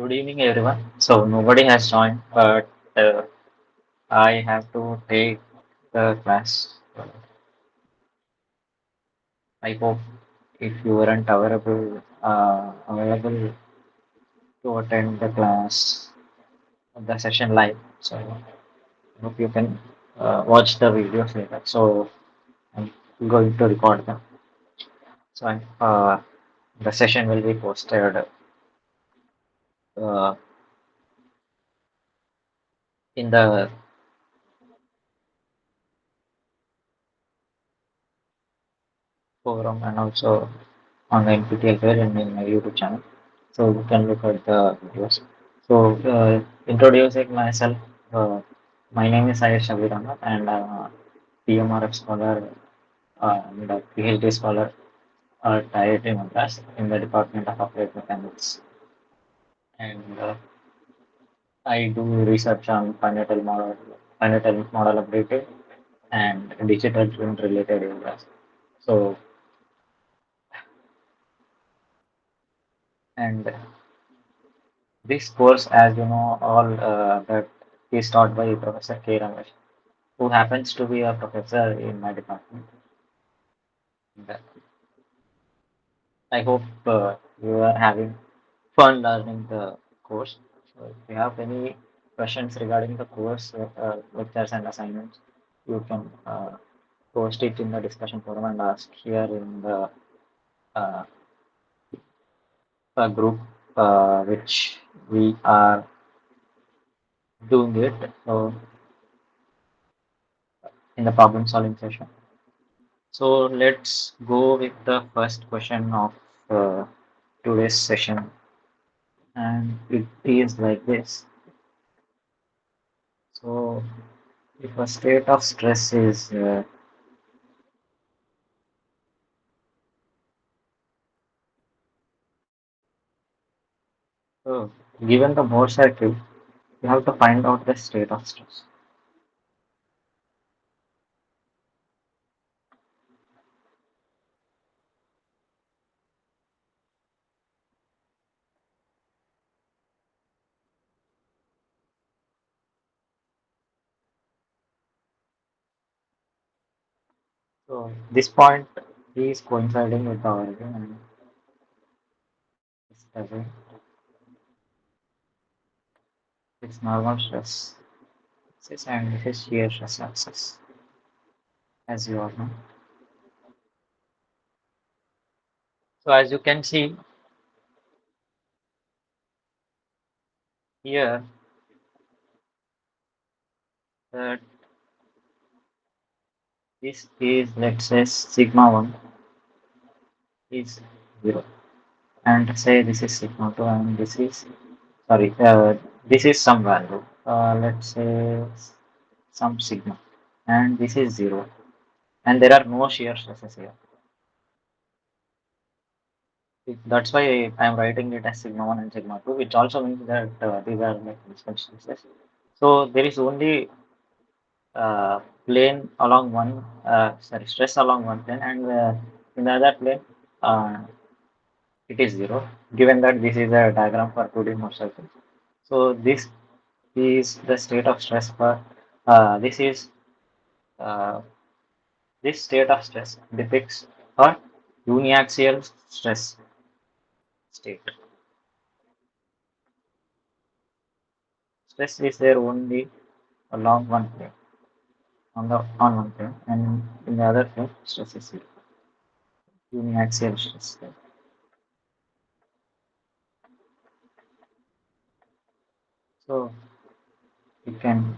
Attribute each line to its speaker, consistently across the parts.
Speaker 1: Good evening, everyone. So nobody has joined, but I have to take the class. I hope if you weren't available to attend the class, the session live. So I hope you can watch the videos later. So I'm going to record them. So the session will be posted uh, in the forum and also on the NPTEL page and in my YouTube channel. So you can look at the videos. So introducing myself, my name is Ayush Abhirama and I'm a PMRF scholar and a PhD scholar at IIT Madras in the Department of Applied Mechanics. And I do research on finite model updated and digital twin related areas. So and this course, as you know, all that is taught by Professor K. Ramesh, who happens to be a professor in my department. And, I hope you are having fun learning the course. So if you have any questions regarding the course, lectures and assignments, you can post it in the discussion forum and ask here in the uh, group which we are doing it in the problem solving session. So let's go with the first question of uh, today's session, and it is like this. So, if a state of stress is uh, given the Mohr circuit, you have to find out the state of stress. So, this point is coinciding with the origin and it's present. It's normal stress axis and this is shear stress axis, as you all know. So, as you can see here, that this is, let's say, sigma 1 is 0, and say this is sigma 2 and this is, sorry, this is some value, let's say some sigma, and this is 0, and there are no shear stresses here. That's why I am writing it as sigma 1 and sigma 2, which also means that these are like constant stresses. So there is only plane along one, sorry, stress along one plane, and in the other plane, uh, it is 0, given that this is a diagram for 2D Mohr circle. So this is the state of stress for this is uh, this state of stress depicts a uniaxial stress state. Stress is there only along one plane, on one plane, and in the other plane, stress is zero. Uniaxial stress. So you can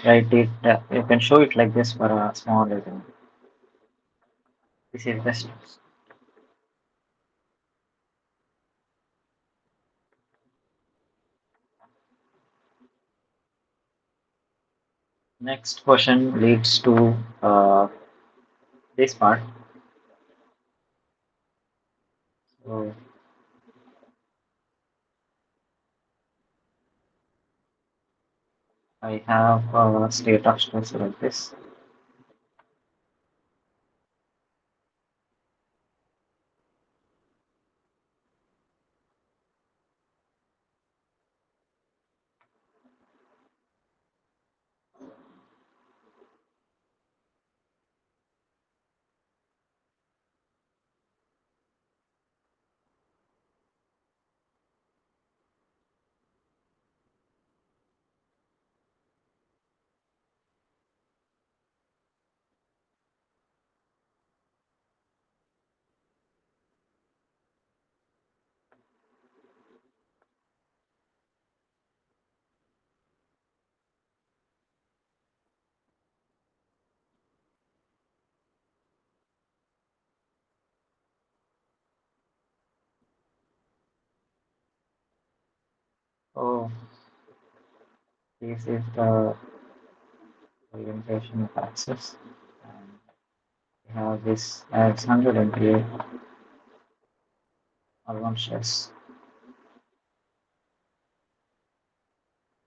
Speaker 1: write it. You can show it like this for a small element. This is the stress. Next question leads to this part. So I have a state of stress like this. So this is the orientation of axis. And we have this as 100 MPa R1 stress.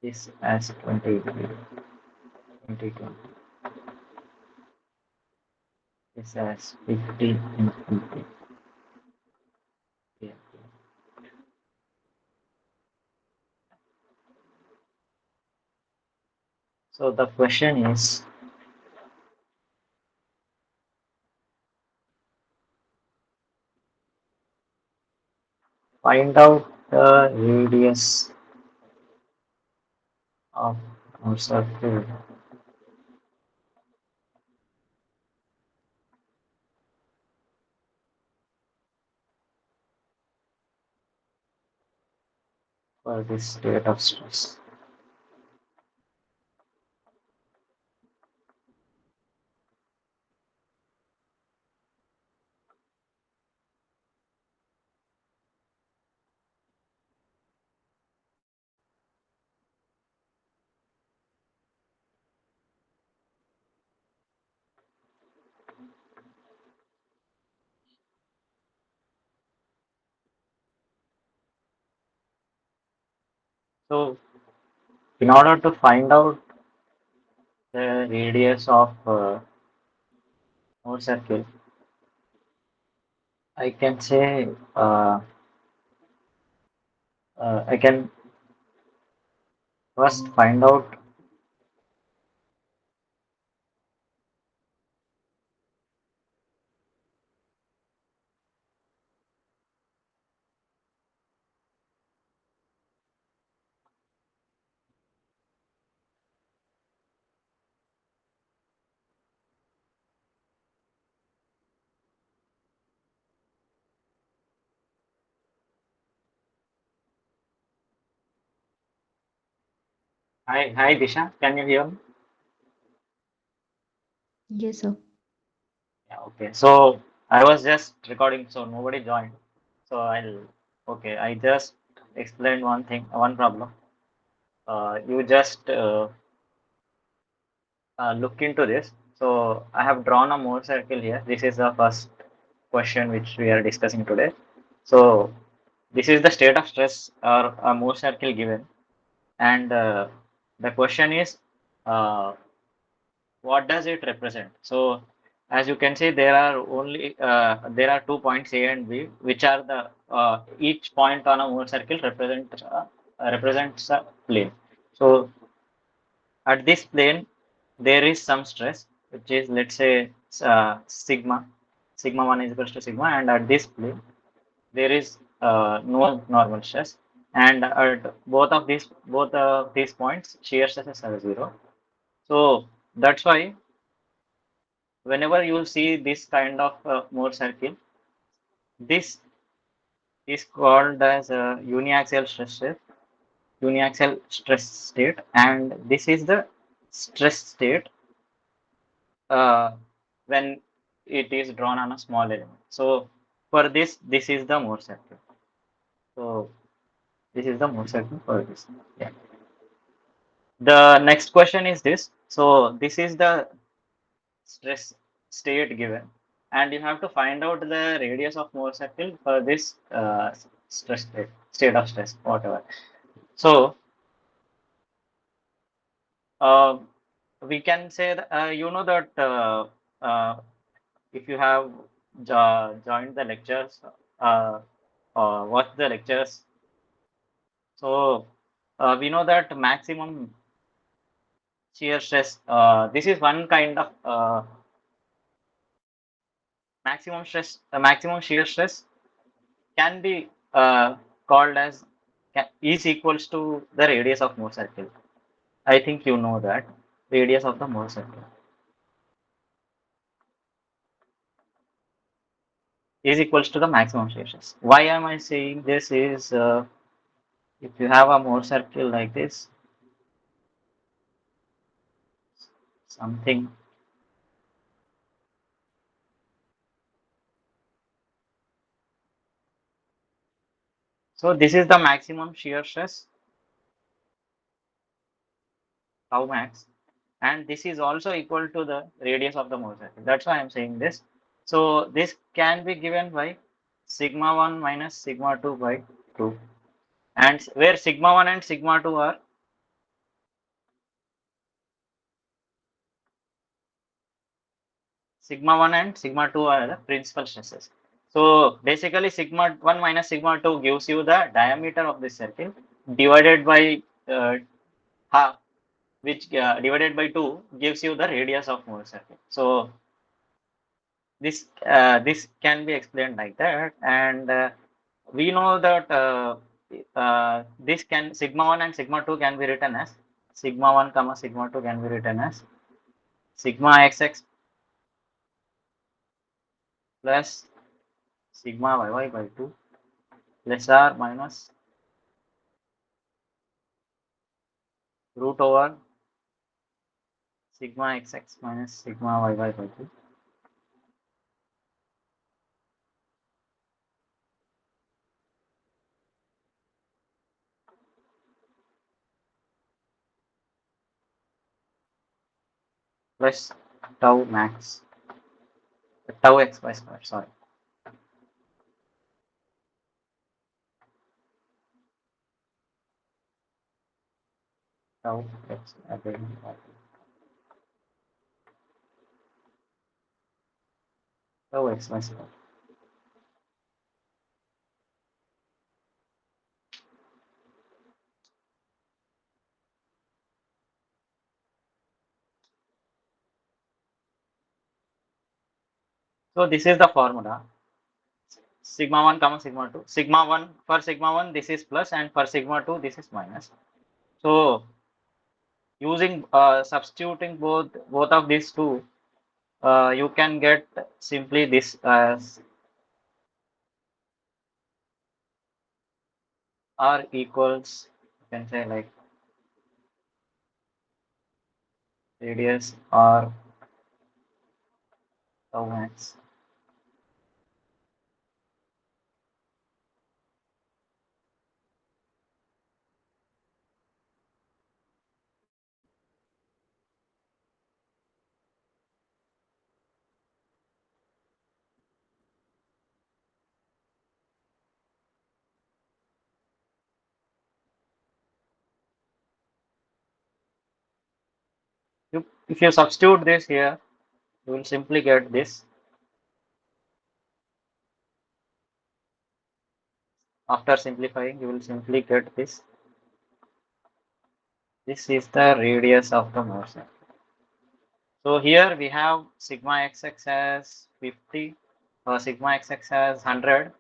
Speaker 1: This as 20 degree, 2020. This as 50 MPa. Yeah. So the question is, find out the radius of our circle for this state of stress. So in order to find out the radius of our circle, I can say I can first find out hi Disha, can you hear me?
Speaker 2: Yes, sir.
Speaker 1: Yeah, okay. So I was just recording, so nobody joined. So okay, I just explained one thing, one problem. You just look into this. So I have drawn a Moore circle here. This is the first question which we are discussing today. So this is the state of stress or a Moore circle given, and the question is, what does it represent? So as you can see, there are 2 points A and B, which are the each point on a Moore circle represents a plane. So at this plane, there is some stress, which is, let's say, sigma. Sigma 1 is equals to sigma, and at this plane, there is no normal stress. And at both of these points, shear stresses are zero. So that's why whenever you see this kind of Moore circle, this is called as a uniaxial stress state, and this is the stress state uh, when it is drawn on a small element. So for this is the Moore circle. So this is the Moore circle for this. Yeah. The next question is this. So this is the stress state given, and you have to find out the radius of Moore circle for this state of stress, whatever. So uh, we can say that, that uh, if you have joined the lectures, uh, watched the lectures, so we know that maximum shear stress. This is one kind of maximum shear stress can be called as is equals to the radius of Moore circle. I think you know that radius of the Moore circle is equals to the maximum shear stress. Why am I saying this? Is if you have a Moore circle like this, something. So this is the maximum shear stress tau max, and this is also equal to the radius of the Mohr circle. That's why I'm saying this. So this can be given by sigma 1 minus sigma 2 by 2, and where sigma 1 and sigma 2 are sigma 1 and sigma 2 are the principal stresses. So basically sigma 1 minus sigma 2 gives you the diameter of this circle divided by half, which divided by 2 gives you the radius of Mohr circle. So this can be explained like that, and we know that this can sigma 1 and sigma 2 can be written as sigma 1 comma sigma 2 can be written as sigma xx plus sigma yy by 2 plus r minus root over sigma xx minus sigma yy by 2 plus tau max tau x by square, sorry, tau x again tau x by square. So this is the formula sigma 1 comma sigma 2. Sigma 1, for sigma 1 this is plus, and for sigma 2 this is minus. So using substituting both of these two, you can get simply this as r equals, you can say like radius r tau max. If you substitute this here, you will simply get this. After simplifying, you will simply get this. This is the radius of the motion. So here we have sigma xx as 50, sigma xx as 100,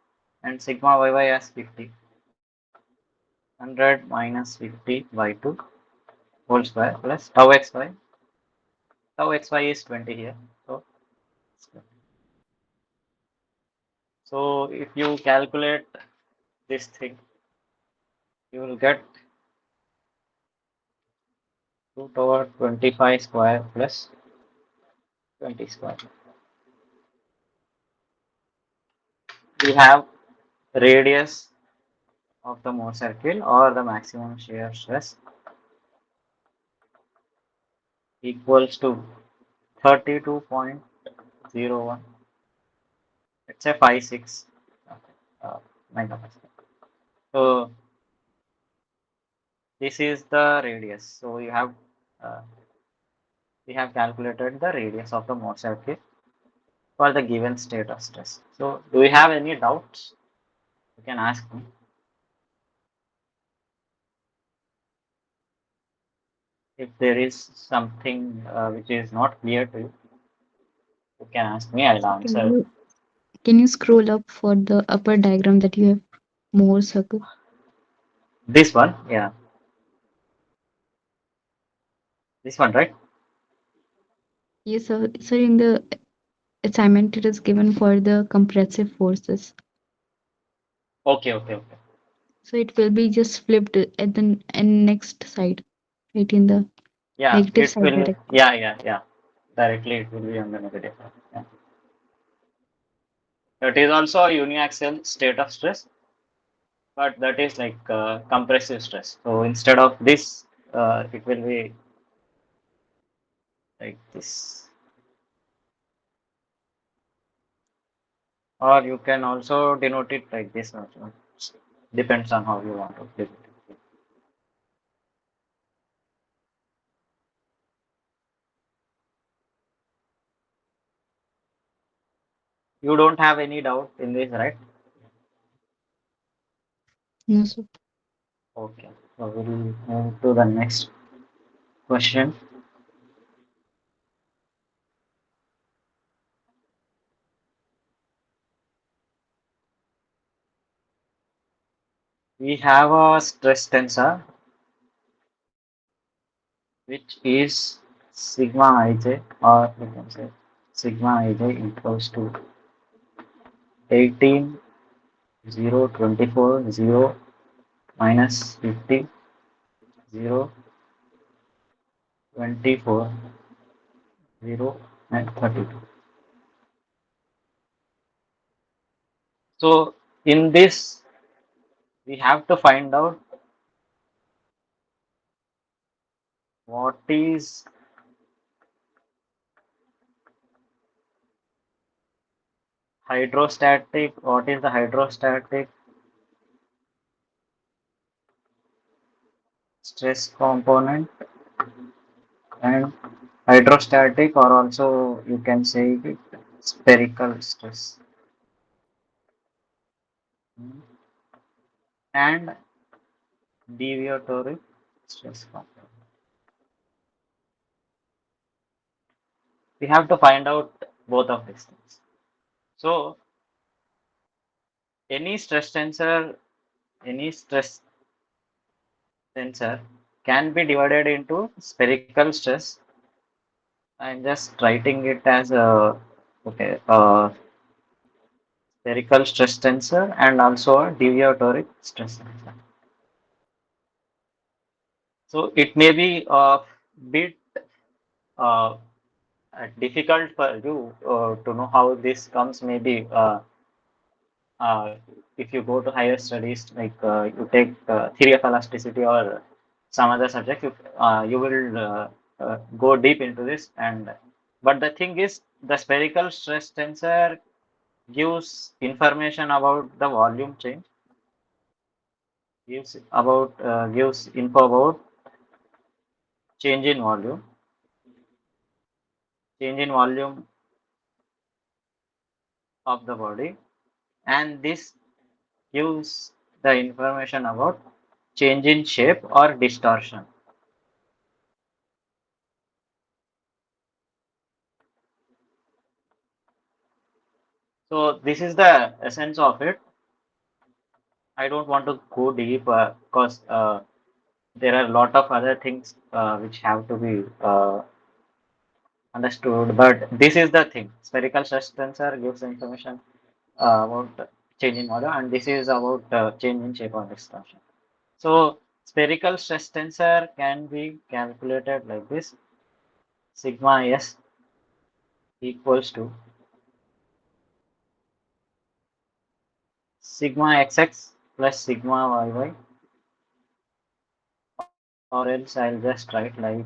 Speaker 1: and sigma yy as 50. 100 minus 50 by 2 whole square plus tau xy is 20 here. So if you calculate this thing, you will get root over 25 square plus 20 square. We have radius of the Mohr circle or the maximum shear stress equals to 32.01. Let's say 56 megapascal. So this is the radius. So you have uh, we have calculated the radius of the Mohr circle for the given state of stress. So do you have any doubts? You can ask me. If there is something which is not clear to you, you can ask me. I'll
Speaker 2: So
Speaker 1: answer.
Speaker 2: can you scroll up for the upper diagram that you have more circle?
Speaker 1: This one, yeah, this one, right?
Speaker 2: Yes, sir. So in the assignment, it is given for the compressive forces.
Speaker 1: Okay, okay, okay.
Speaker 2: So it will be just flipped at the next side, right in the
Speaker 1: Yeah,
Speaker 2: negative
Speaker 1: it
Speaker 2: side
Speaker 1: will.
Speaker 2: directly.
Speaker 1: Yeah, yeah, yeah. Directly, it will be on the negative side. Yeah. That is also a uniaxial state of stress, but that is like compressive stress. So instead of this, it will be like this, or you can also denote it like this also. Depends on how you want to denote it. You don't have any doubt in this, right?
Speaker 2: No, sir.
Speaker 1: Okay, so we'll move to the next question. We have a stress tensor which is sigma ij, or we can say sigma ij equals to 18, 0, 24, 0, minus 50, 0, 24, 0, and 32. So in this, we have to find out what is hydrostatic, what is the hydrostatic stress component, and hydrostatic, or also you can say it spherical stress, and deviatory stress component. We have to find out both of these things. So any stress tensor, any stress tensor can be divided into spherical stress. I'm just writing it as a okay, spherical stress tensor and also a deviatory stress tensor. So it may be a bit uh, difficult for you to know how this comes. Maybe uh, if you go to higher studies, like you take theory of elasticity or some other subject, you will go deep into this. And but the thing is, the spherical stress tensor gives information about the volume change, gives info about change in volume, change in volume of the body, and this gives the information about change in shape or distortion. So this is the essence of it. I don't want to go deep because there are a lot of other things which have to be understood. But this is the thing. Spherical stress tensor gives information about change in volume, and this is about change in shape or distortion. So spherical stress tensor can be calculated like this: sigma s equals to sigma xx plus sigma yy, or else I'll just write like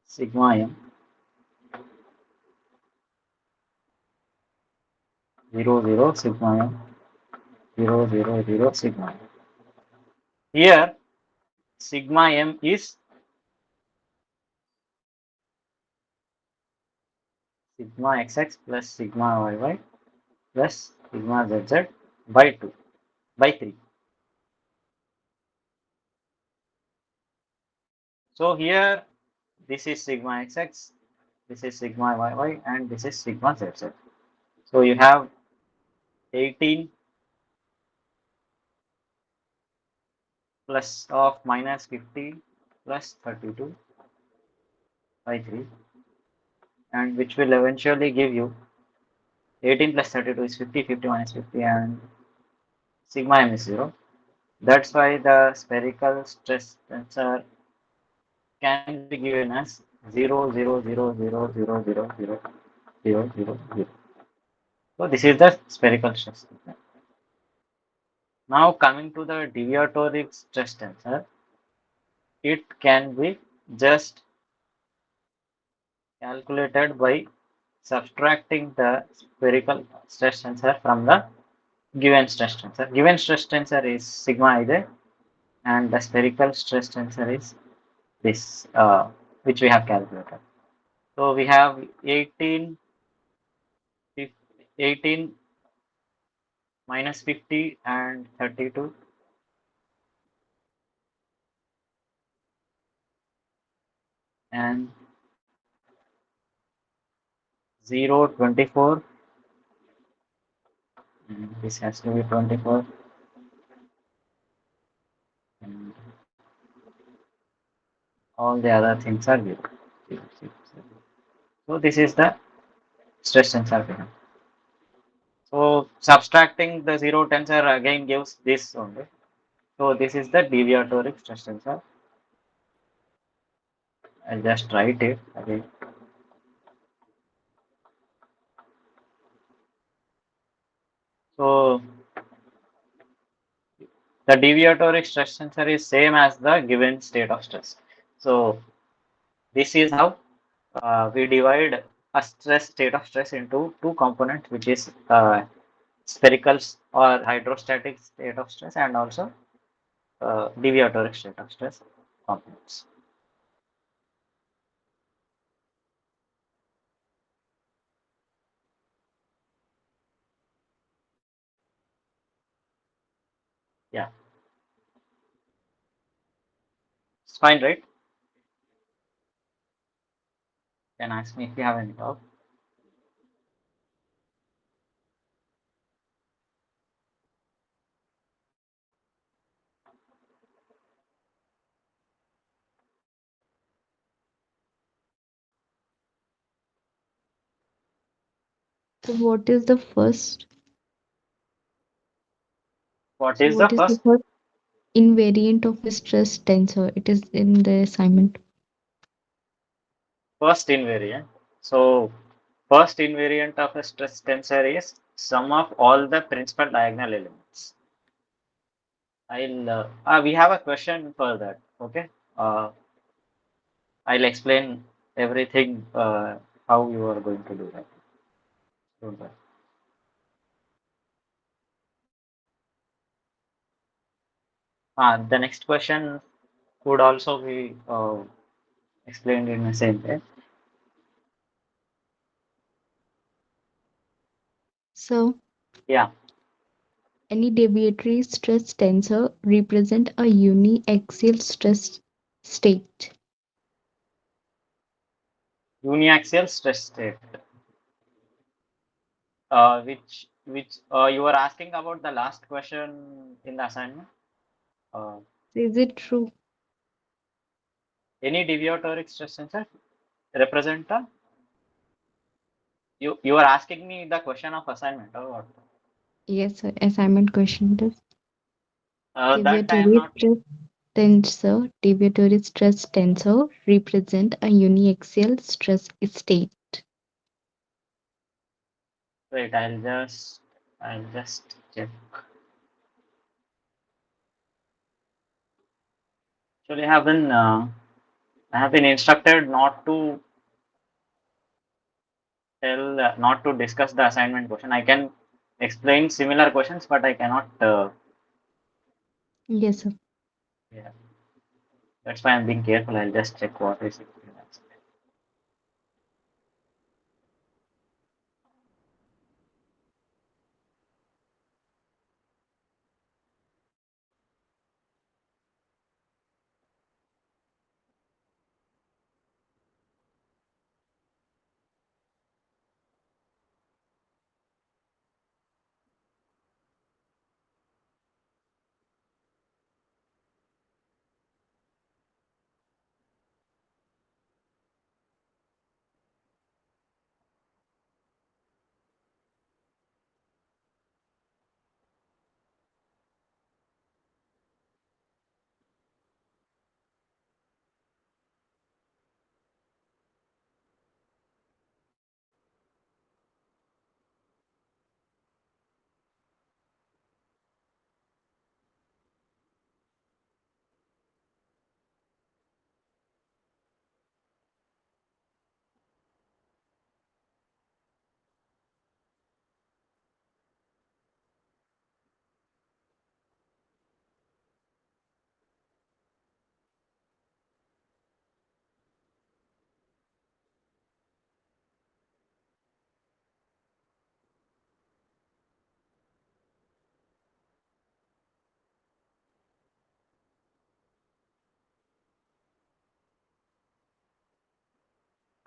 Speaker 1: sigma m 0 0 sigma m 0 0 0 sigma m. Here sigma m is sigma xx plus sigma yy plus sigma zz by 2 by 3. So here this is sigma xx, this is sigma yy, and this is sigma zz. So you have 18 plus of minus 50 plus 32 by 3, and which will eventually give you 18 plus 32 is 50, 50 minus 50, and sigma m is 0. That's why the spherical stress tensor can be given as 0 0 0 0 0 0 0 0. So this is the spherical stress tensor. Now coming to the deviatory stress tensor, it can be just calculated by subtracting the spherical stress tensor from the given stress tensor. Given stress tensor is sigma ij, and the spherical stress tensor is this, which we have calculated. So we have 18 minus 50 and 32 and 0, 24, and this has to be 24, and all the other things are 0. 0, 0, 0. So this is the stress tensor we have. So subtracting the 0 tensor again gives this only. So this is the deviatoric stress tensor. I'll just write it again. So the deviatoric stress tensor is same as the given state of stress. So this is how we divide a stress state of stress into two components, which is spherical or hydrostatic state of stress and also deviatoric state of stress components. Yeah, it's fine, right? Can ask me if you have any doubt.
Speaker 2: So what is the first?
Speaker 1: What
Speaker 2: So
Speaker 1: is the
Speaker 2: what is the
Speaker 1: first
Speaker 2: first invariant of a stress tensor? It is in the assignment.
Speaker 1: first invariant? So first invariant of a stress tensor is sum of all the principal diagonal elements. We have a question for that. Okay. I'll explain everything how you are going to do that. Don't worry. The next question could also be explained in the same way.
Speaker 2: So
Speaker 1: Yeah,
Speaker 2: any deviatory stress tensor represent a uniaxial stress state.
Speaker 1: uniaxial stress state. Which you were asking about the last question in the assignment. Uh,
Speaker 2: Is it true?
Speaker 1: any deviatoric stress tensor represent a, you are asking me the question of assignment or what?
Speaker 2: Yes, sir. Assignment question is
Speaker 1: That I am
Speaker 2: deviatory
Speaker 1: not.
Speaker 2: stress tensor represent a uniaxial stress state.
Speaker 1: Wait, I'll just check. Actually, I have been instructed not to discuss the assignment question. I can explain similar questions, but I cannot.
Speaker 2: Yes, sir.
Speaker 1: Yeah, that's why I'm being careful. I'll just check what is it.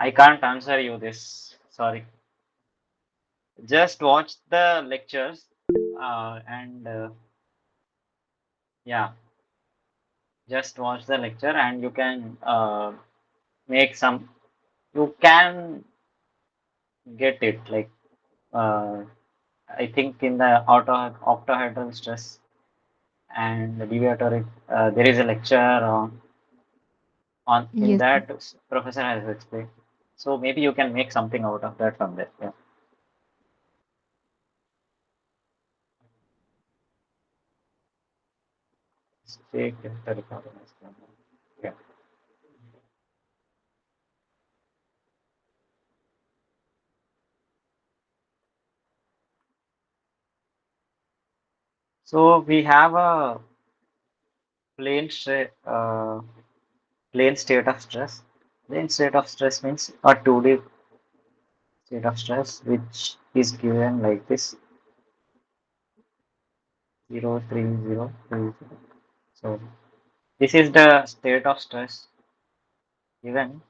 Speaker 1: I can't answer you this. Sorry. Just watch the lectures and yeah, just watch the lecture and you can make some. You can get it like uh, I think in the octahedral stress and the deviatory there is a lecture on in
Speaker 2: Yes, sir.
Speaker 1: that professor has explained. So maybe you can make something out of that from there. Yeah. Take the recording. Yeah. So we have a plane state, plane state of stress. Plane state of stress means a 2D state of stress which is given like this 0, 3, 0, 2, 0. So this is the state of stress given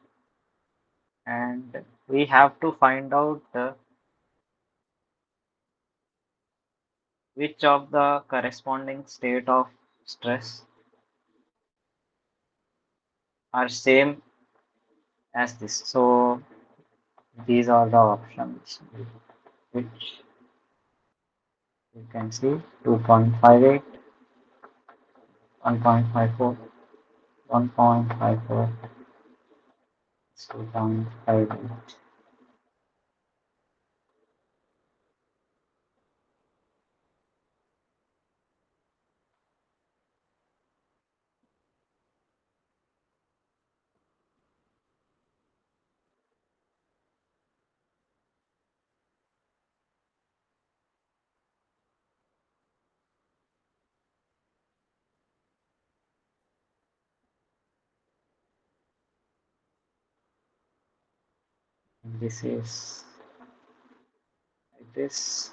Speaker 1: and we have to find out which of the corresponding state of stress are same as this. So these are the options which you can see 2.58, 1.54, 1.54, 2.58. This is like this.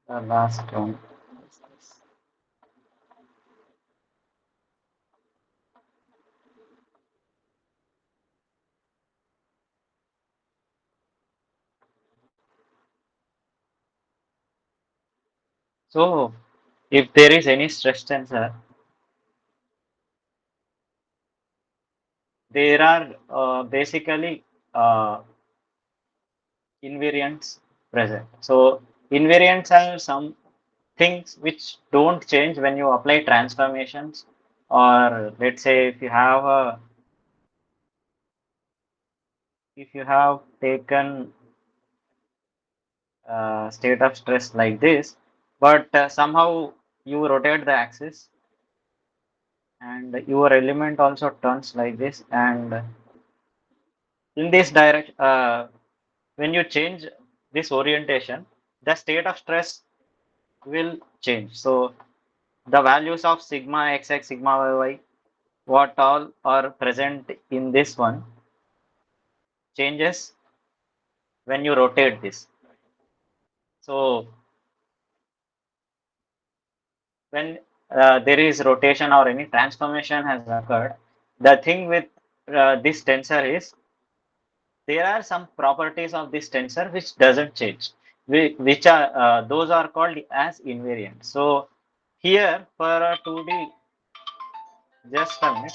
Speaker 1: The last one is this. So if there is any stress tensor, there are basically uh, invariants present. So invariants are some things which don't change when you apply transformations, or let's say if you have taken state of stress like this, but somehow you rotate the axis and your element also turns like this, and in this direction when you change this orientation, the state of stress will change. So the values of sigma xx, sigma yy, what all are present in this one changes when you rotate this. So when there is rotation or any transformation has occurred, the thing with this tensor is there are some properties of this tensor which doesn't change, which are those are called as invariant. So here for a 2D, just a minute,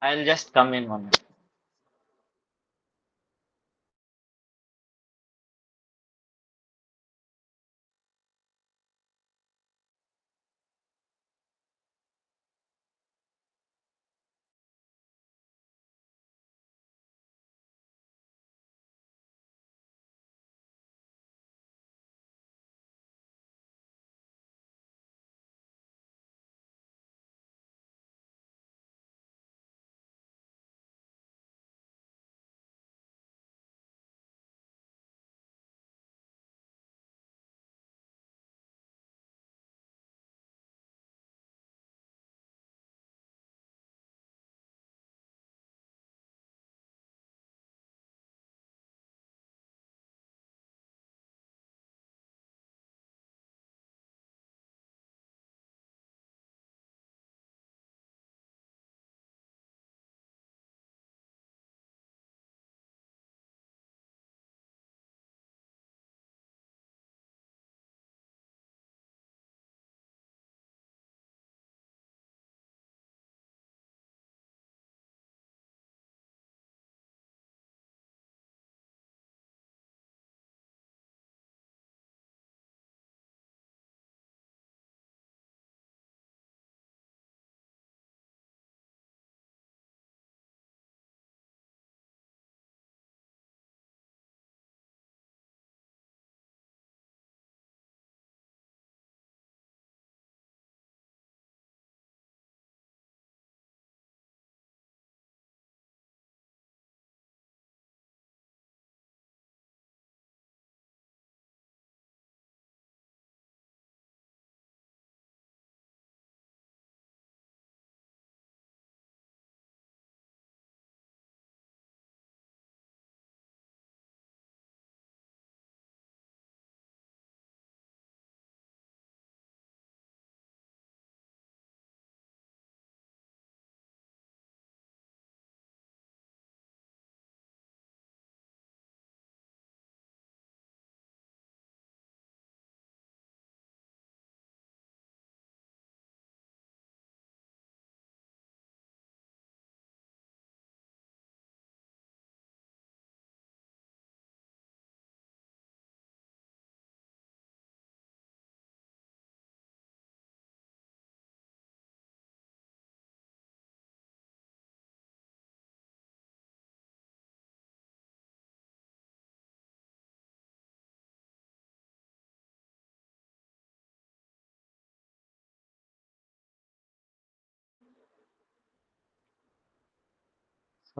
Speaker 1: I'll just come in 1 minute.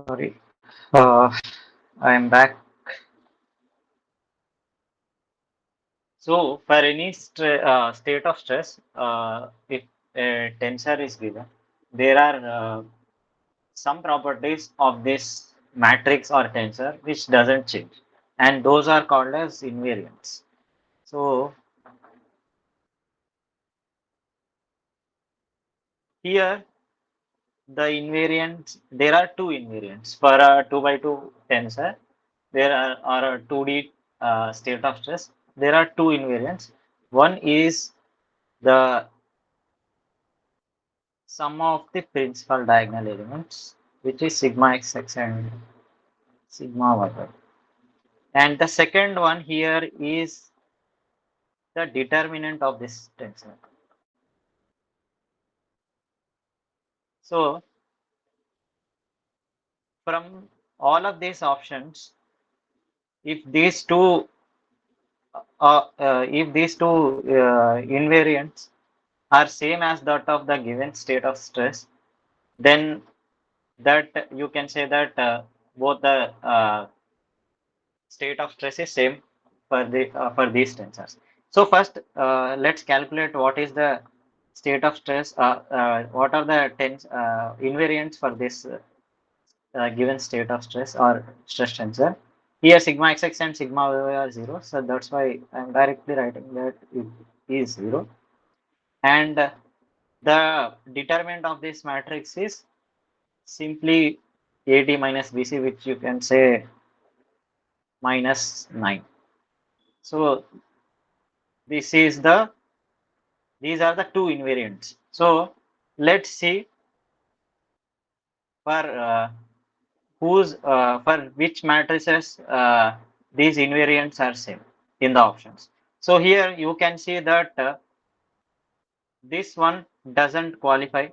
Speaker 1: Sorry. Uh, I'm back. So, for any state of stress, if a tensor is given, there are some properties of this matrix or tensor which doesn't change, and those are called as invariants. So, here the invariants, there are two invariants for a 2 by 2 tensor. There are a 2D state of stress. There are two invariants. One is the sum of the principal diagonal elements, which is sigma xx and sigma yy. And the second one here is the determinant of this tensor. So from all of these options, if these two invariants are same as that of the given state of stress, then that you can say that both the state of stress is same for these tensors. So first, let's calculate what is the state of stress. What are the invariants for this given state of stress or stress tensor? Here, sigma xx and sigma yy are zero, so that's why I'm directly writing that it is zero. And the determinant of this matrix is simply AD minus BC, which you can say minus 9. So this is the these are the two invariants. So let's see for for which matrices these invariants are same in the options. So here you can see that this one doesn't qualify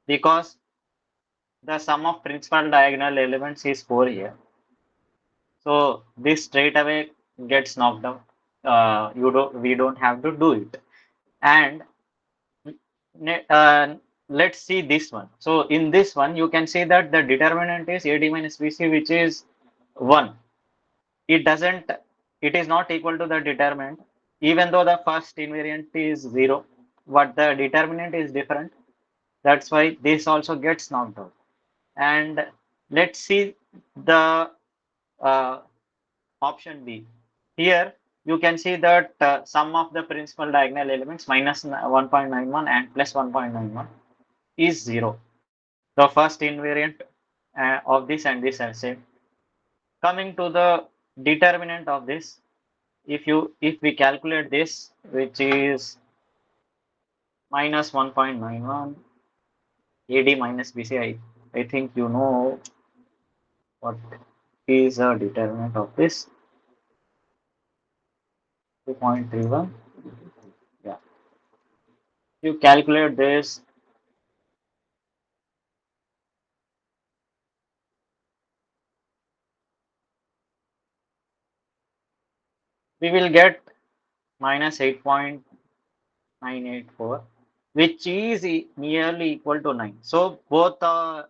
Speaker 1: because the sum of principal diagonal elements is 4 here. So this straight away gets knocked out. We don't have to do it. And uh, let's see this one. So in this one, you can see that the determinant is AD minus BC, which is 1. It doesn't, it is not equal to the determinant, even though the first invariant is 0, but the determinant is different. That's why this also gets knocked out. And let's see the uh, option B. Here you can see that sum of the principal diagonal elements minus 1.91 and plus 1.91 is 0. The first invariant of this and this are same. Coming to the determinant of this, if we calculate this, which is minus 1.91 AD minus BC, I think you know what is a determinant of this, 2.31. Yeah, you calculate this, we will get minus 8.984, which is nearly equal to 9. So both the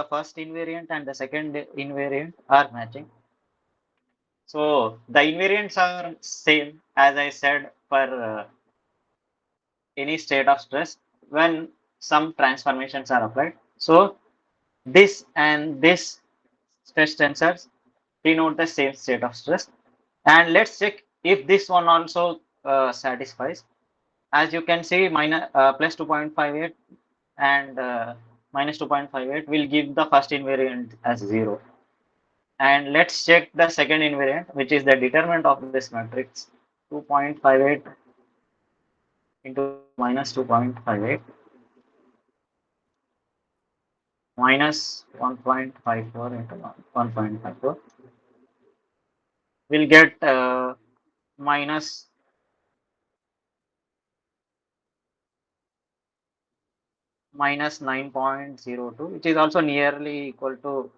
Speaker 1: first invariant and the second invariant are matching. So the invariants are same as I said for any state of stress when some transformations are applied. So this and this stress tensors denote the same state of stress. And let's check if this one also satisfies. As you can see, plus 2.58 and minus 2.58 will give the first invariant as 0. And let's check the second invariant, which is the determinant of this matrix, 2.58 into minus 2.58 minus 1.54 into 1.54 will get minus minus 9.02, which is also nearly equal to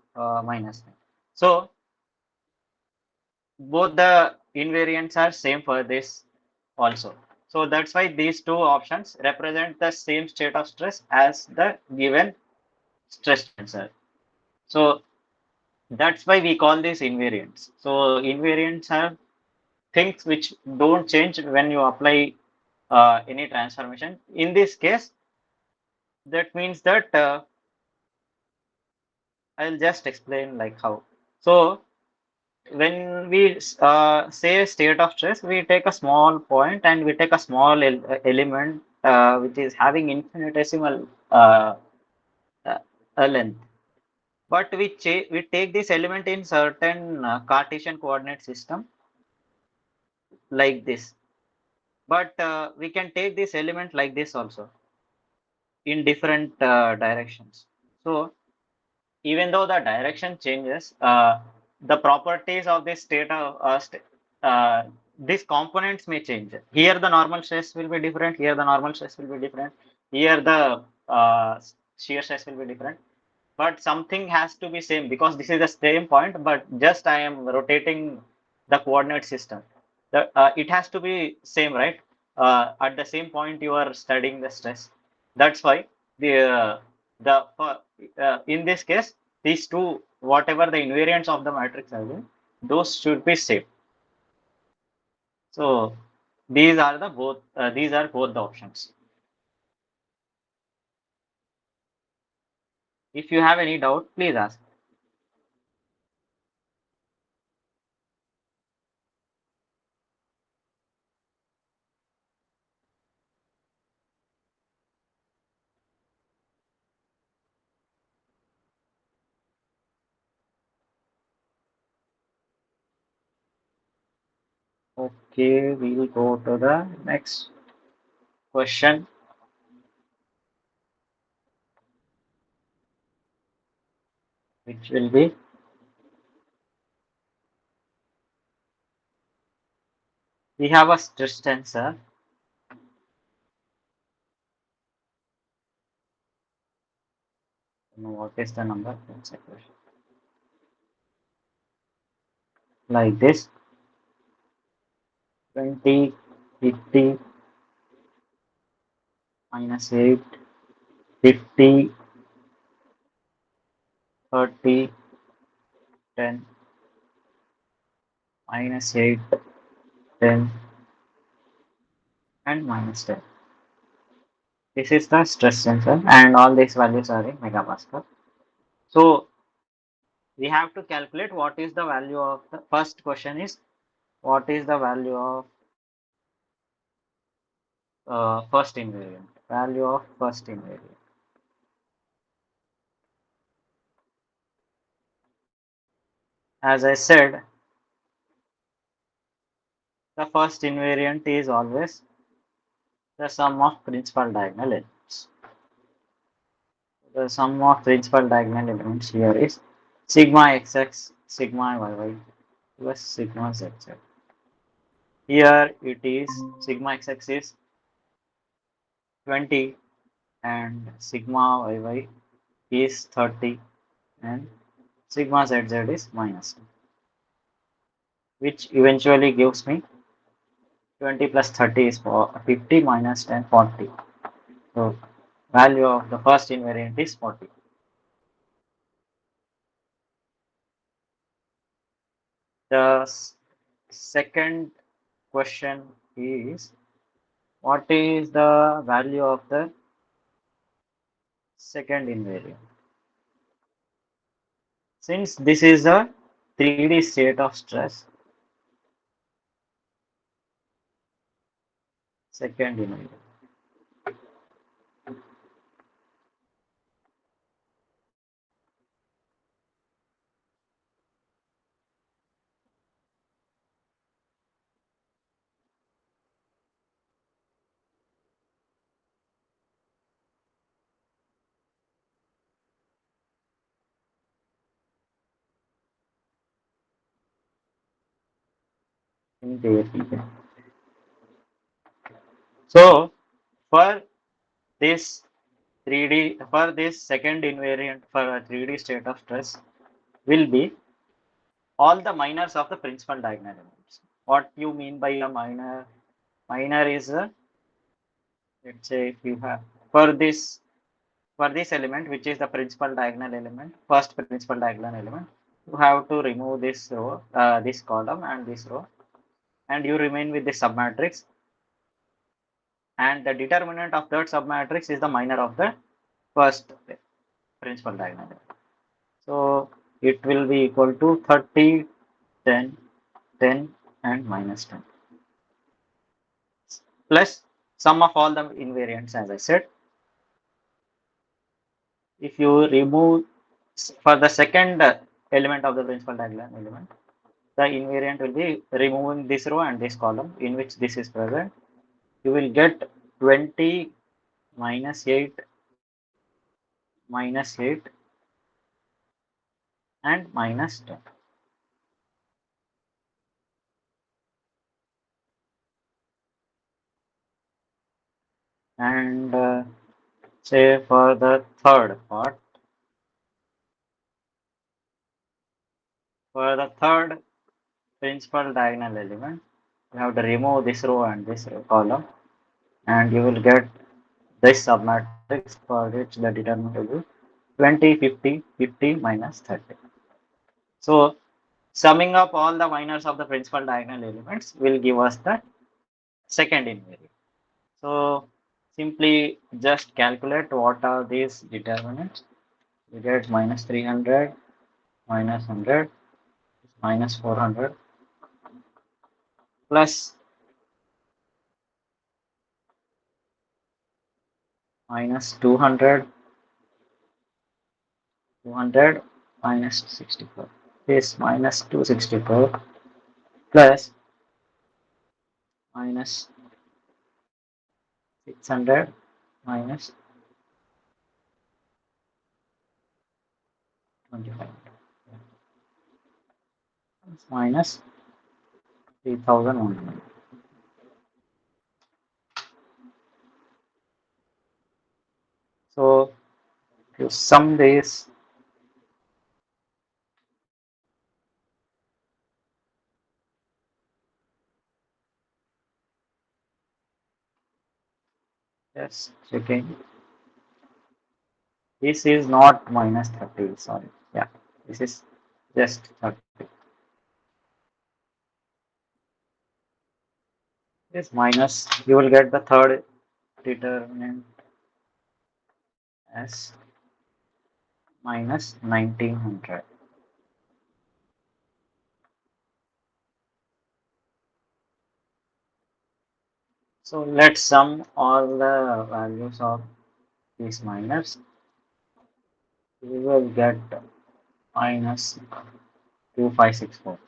Speaker 1: minus 9. So both the invariants are same for this also. So that's why these two options represent the same state of stress as the given stress tensor. So That's why we call this invariants. So invariants are things which don't change when you apply any transformation. In this case, that means that I'll just explain like how. So when we say state of stress, we take a small point and we take a small element which is having infinitesimal uh, length. But we take this element in certain Cartesian coordinate system like this. But we can take this element like this also in different directions. So even though the direction changes, the properties of this state of these components may change. Here the normal stress will be different. Here the normal stress will be different. Here the shear stress will be different. But something has to be same because this is the same point. But just I am rotating the coordinate system. It has to be same, right? At the same point you are studying the stress. That's why the in this case these two whatever the invariants of the matrix are there, those should be same. So these are both the options. If you have any doubt, please ask. Okay, we will go to the next question, which will be we have a stress tensor. What is the number? Let's check it. Like this 20, 50, -8, 50, 30, 10, -8, 10, and -10. This is the stress tensor, and all these values are in megapascal. So we have to calculate what is the value of the first question is what is the value of first invariant? Value of first invariant. As I said, the first invariant is always the sum of principal diagonal elements. The sum of principal diagonal elements here is sigma xx, sigma yy plus sigma zz. Here it is sigma xx is 20 and sigma yy is 30 and sigma zz is -2, which eventually gives me 20 plus 30 is 50 minus 10 40. So value of the first invariant is 40. The second question is what is the value of the second invariant? Since this is a 3D state of stress, second invariant. So for this 3D for this second invariant for a 3D state of stress will be all the minors of the principal diagonal elements. What you mean by a minor? Minor is a, let's say if you have for this element which is the principal diagonal element, first principal diagonal element. you have to remove this row, this column and this row, and you remain with this submatrix, and the determinant of that submatrix is the minor of the first principal diagonal. So it will be equal to 30, 10, 10 and minus 10 plus sum of all the invariants. As I said, if you remove for the second element of the principal diagonal element, the invariant will be removing this row and this column in which this is present. You will get 20 minus 8 minus 8 and minus 10. And say for the third part, for the third principal diagonal element, you have to remove this row and this row column, and you will get this submatrix for which the determinant will be 20, 50, 50 minus 30. So summing up all the minors of the principal diagonal elements will give us the second invariant. So simply just calculate what are these determinants. You get minus 300, minus 100, minus 400, plus minus 200, 200, minus 64. This minus 264 plus minus 600 minus 25 minus 3100. So you sum this, just checking. This is not minus 30, sorry. Yeah, this is just 30. This minus, you will get the third determinant as minus 1900. So let's sum all the values of these minors. We will get minus 2564.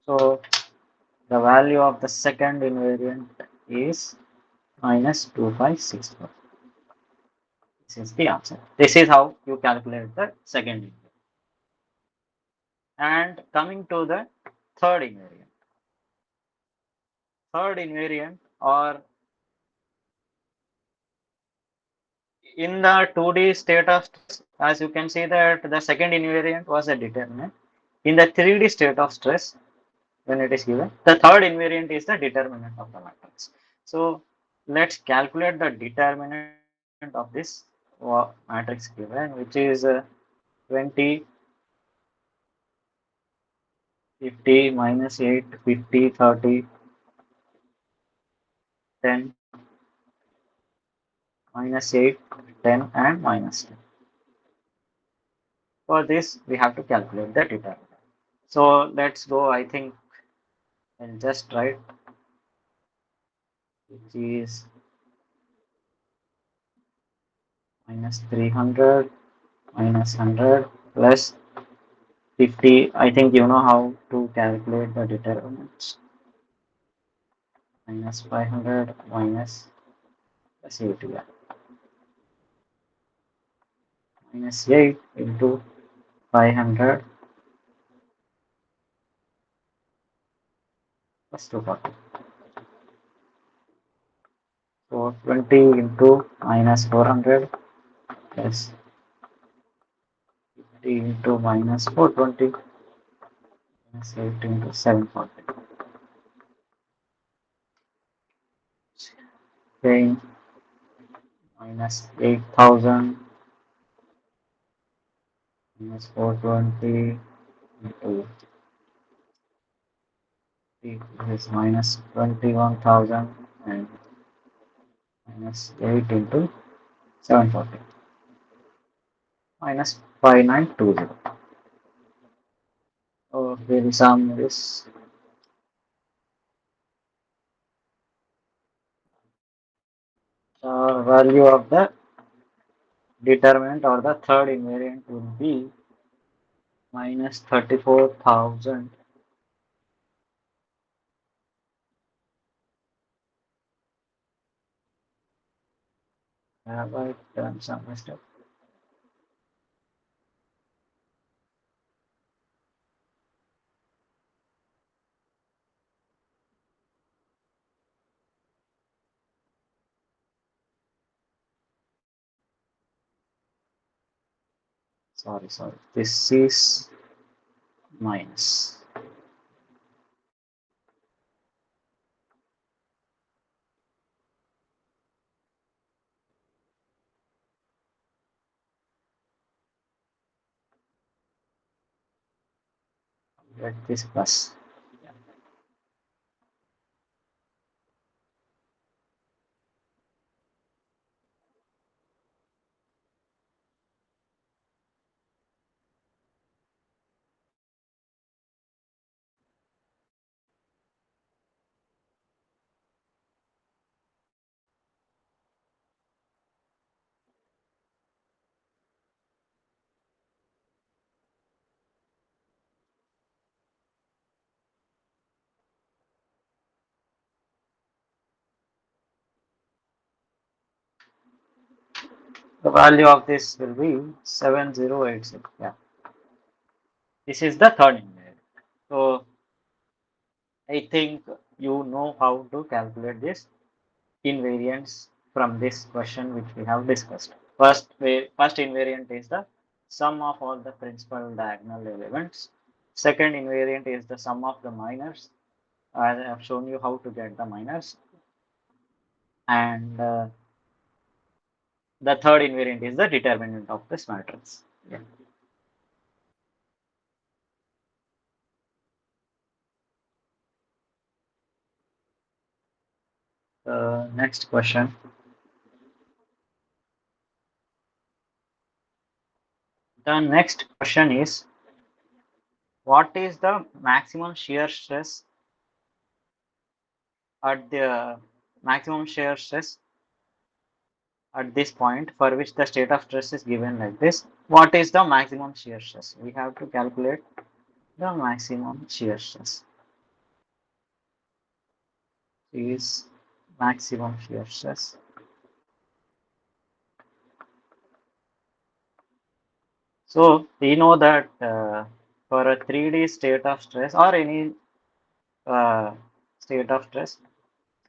Speaker 1: So the value of the second invariant is minus 2564. This is the answer. This is how you calculate the second invariant. And coming to the third invariant. Third invariant, or in the 2D state of stress, as you can see that the second invariant was a determinant. In the 3D state of stress, when it is given, the third invariant is the determinant of the matrix. So let's calculate the determinant of this matrix given, which is 20, 50, minus 8, 50, 30, 10, minus 8, 10, and minus 10. For this, we have to calculate the determinant. So let's go, I think, and just write, which is minus 300, minus 100, plus 50. I think you know how to calculate the determinants. Minus 500, minus plus 80. Yeah. Minus 8 into 500 plus 240. So 20 into minus 400 plus 50 into minus 420 minus 8 into 740. Saying minus 8000 minus 420 into T is minus 21,000 and minus 8 into 740 minus 5920. So we will sum this value of the determinant or the third invariant will be minus 34,000. Have I done some mistake? Sorry. This is minus. Let this plus. The value of this will be 7086. Yeah, this is the third invariant. So I think you know how to calculate this invariance from this question which we have discussed. First invariant is the sum of all the principal diagonal elements. Second invariant is the sum of the minors. As I have shown you how to get the minors. And the third invariant is the determinant of this matrix. Yeah. Next question. The next question is, what is the maximum shear stress at the maximum shear stress at this point for which the state of stress is given like this? What is the maximum shear stress? We have to calculate the maximum shear stress. Is maximum shear stress. So we know that for a 3D state of stress or any uh, state of stress,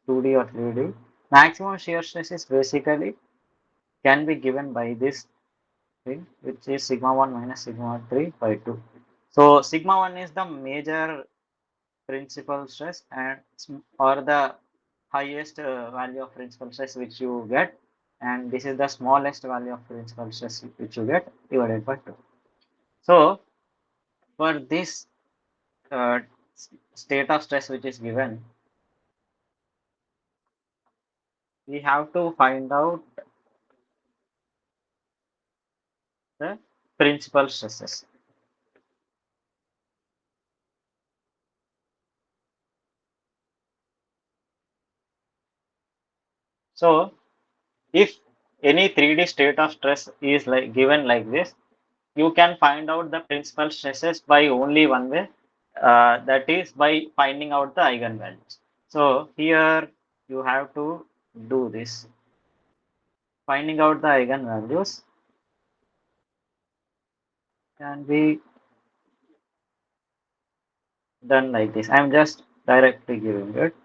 Speaker 1: 2D or 3D, maximum shear stress is basically can be given by this thing, which is sigma 1 minus sigma 3 by 2. So sigma 1 is the major principal stress and or the highest value of principal stress which you get, and this is the smallest value of principal stress which you get divided by 2. So for this uh, state of stress which is given, we have to find out the principal stresses. So if any 3D state of stress is like given like this, you can find out the principal stresses by only one way, that is by finding out the eigenvalues. So here you have to do this. Finding out the eigenvalues can be done like this. I am just directly giving it.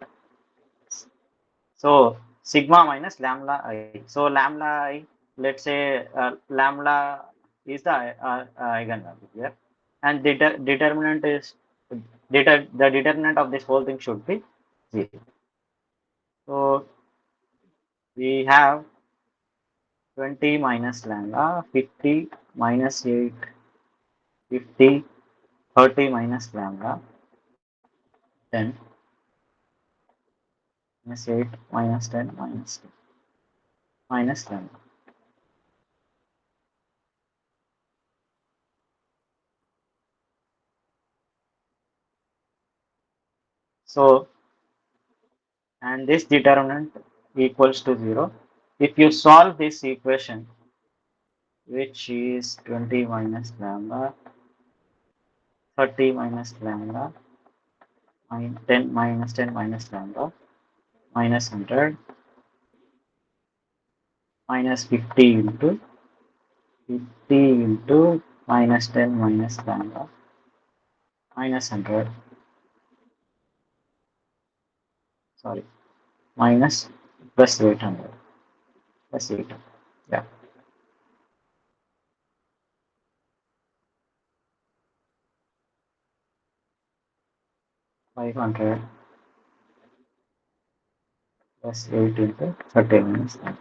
Speaker 1: So sigma minus lambda I. So lambda I, let's say lambda is the eigenvalue here, and the determinant is the determinant of this whole thing should be 0. So we have 20 minus lambda, 50 minus 8 50, 30 minus lambda, 10 minus 8 minus 10 minus lambda. So, and this determinant equals to 0. If you solve this equation, which is 20 minus lambda, 30 minus lambda, 10 minus 10 minus lambda, minus 100, minus 50 into 50 into minus 10 minus lambda, minus 100, sorry, minus plus 800, plus 8. Yeah, 500 plus 8 into 30 minus lambda.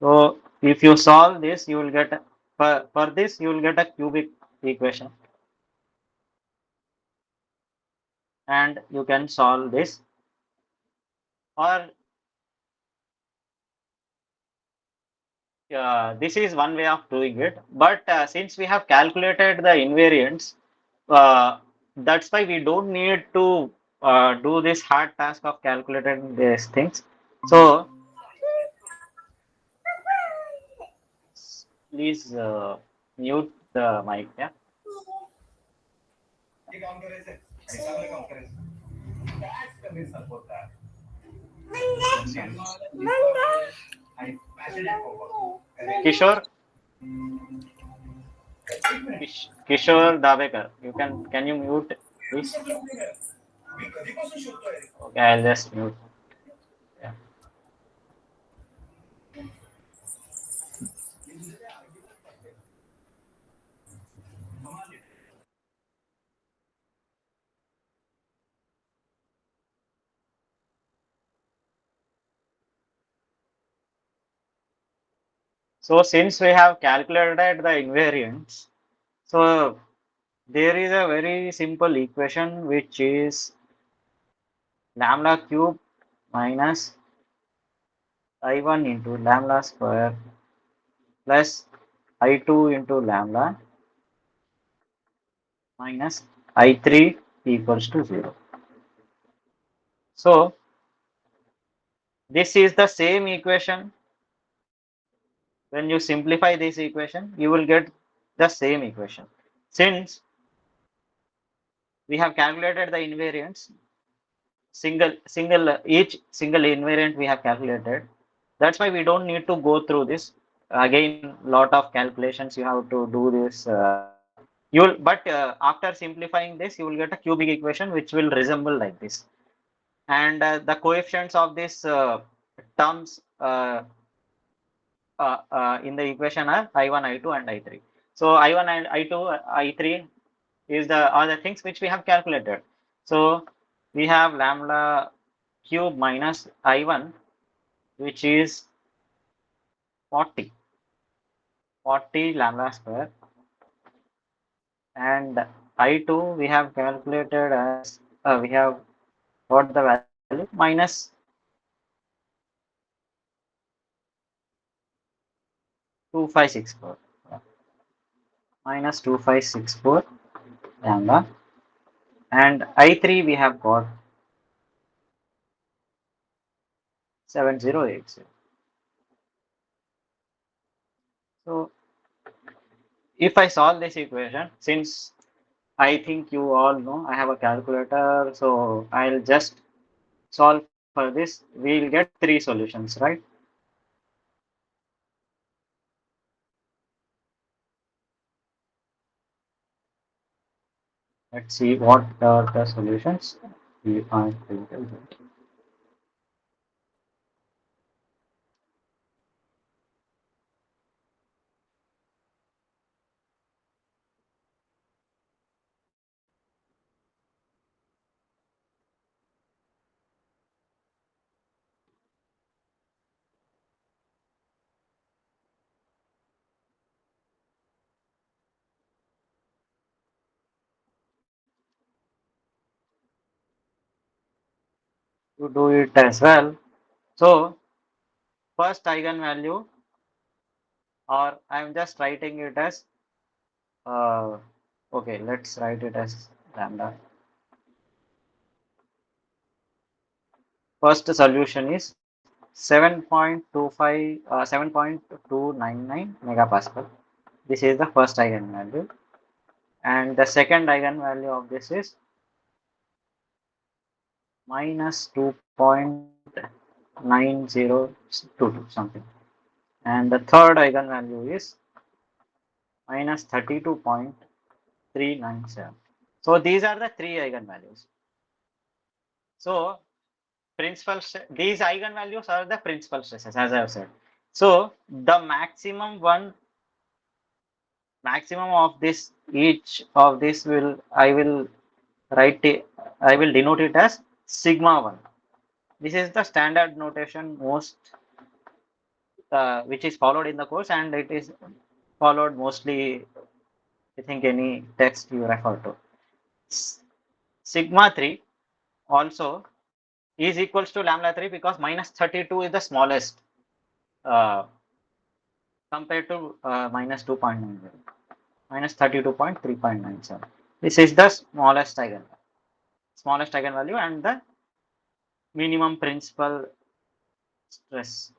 Speaker 1: So if you solve this, you will get for this you will get a cubic equation, and you can solve this, or this is one way of doing it. But since we have calculated the invariants, uh, that's why we don't need to do this hard task of calculating these things. So please mute the mic. Yeah. Yes, Kishore, Kishore Davekar, can you mute, please? Okay, I'll just mute. Yeah. So since we have calculated the invariants, so there is a very simple equation which is lambda cube minus I1 into lambda square plus I2 into lambda minus I3 equals to 0. So this is the same equation. When you simplify this equation, you will get the same equation. Since we have calculated the invariants, each single invariant we have calculated. That's why we don't need to go through this again. Lot of calculations you have to do this. You will, but after simplifying this, you will get a cubic equation which will resemble like this. And the coefficients of this terms in the equation are I1, I2, and I3. So I1 and I2, I3 is the are the things which we have calculated. So we have lambda cube minus I1, which is 40, 40 lambda square, and I2 we have calculated as we have got the value minus 2564, minus 2564 lambda, and I3 we have got 7080. So if I solve this equation, since I think you all know I have a calculator, so I'll just solve for this. We'll get three solutions, right? Let's see what are the solutions. We are to do it as well. So first eigenvalue, or I'm just writing it as uh, okay, let's write it as lambda. First solution is 7.299 megapascal. This is the first eigenvalue, and the second eigenvalue of this is minus 2.9022 something, and the third eigenvalue is minus 32.397. So these are the three eigenvalues. So these eigenvalues are the principal stresses, as I have said. So the maximum of this, each of this will, I will write it, I will denote it as sigma 1. This is the standard notation most which is followed in the course, and it is followed mostly, I think, any text you refer to. Sigma 3 also is equals to lambda 3 because minus 32 is the smallest uh, compared to minus 2.90, minus 32.3.97. This is the smallest eigenvalue and the minimum principal stress,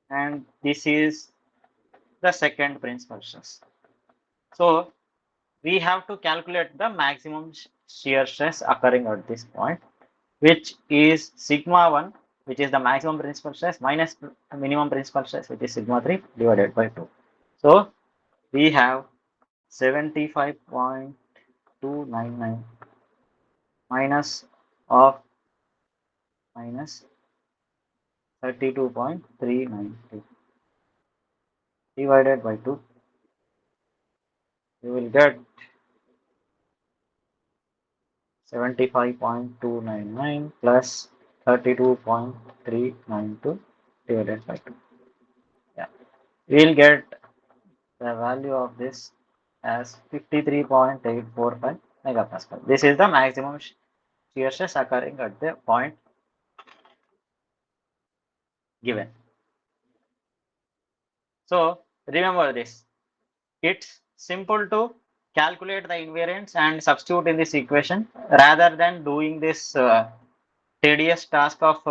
Speaker 1: and this is the second principal stress. So we have to calculate the maximum shear stress occurring at this point, which is sigma 1, which is the maximum principal stress, minus minimum principal stress, which is sigma 3 divided by 2. So we have 75.299 minus of minus 32.392 divided by 2. You will get 75.299 plus 32.392 divided by 2. Yeah, we will get the value of this as 53.845 megapascal. This is the maximum shear stress occurring at the point given. So remember this. It's simple to calculate the invariance and substitute in this equation rather than doing this tedious task of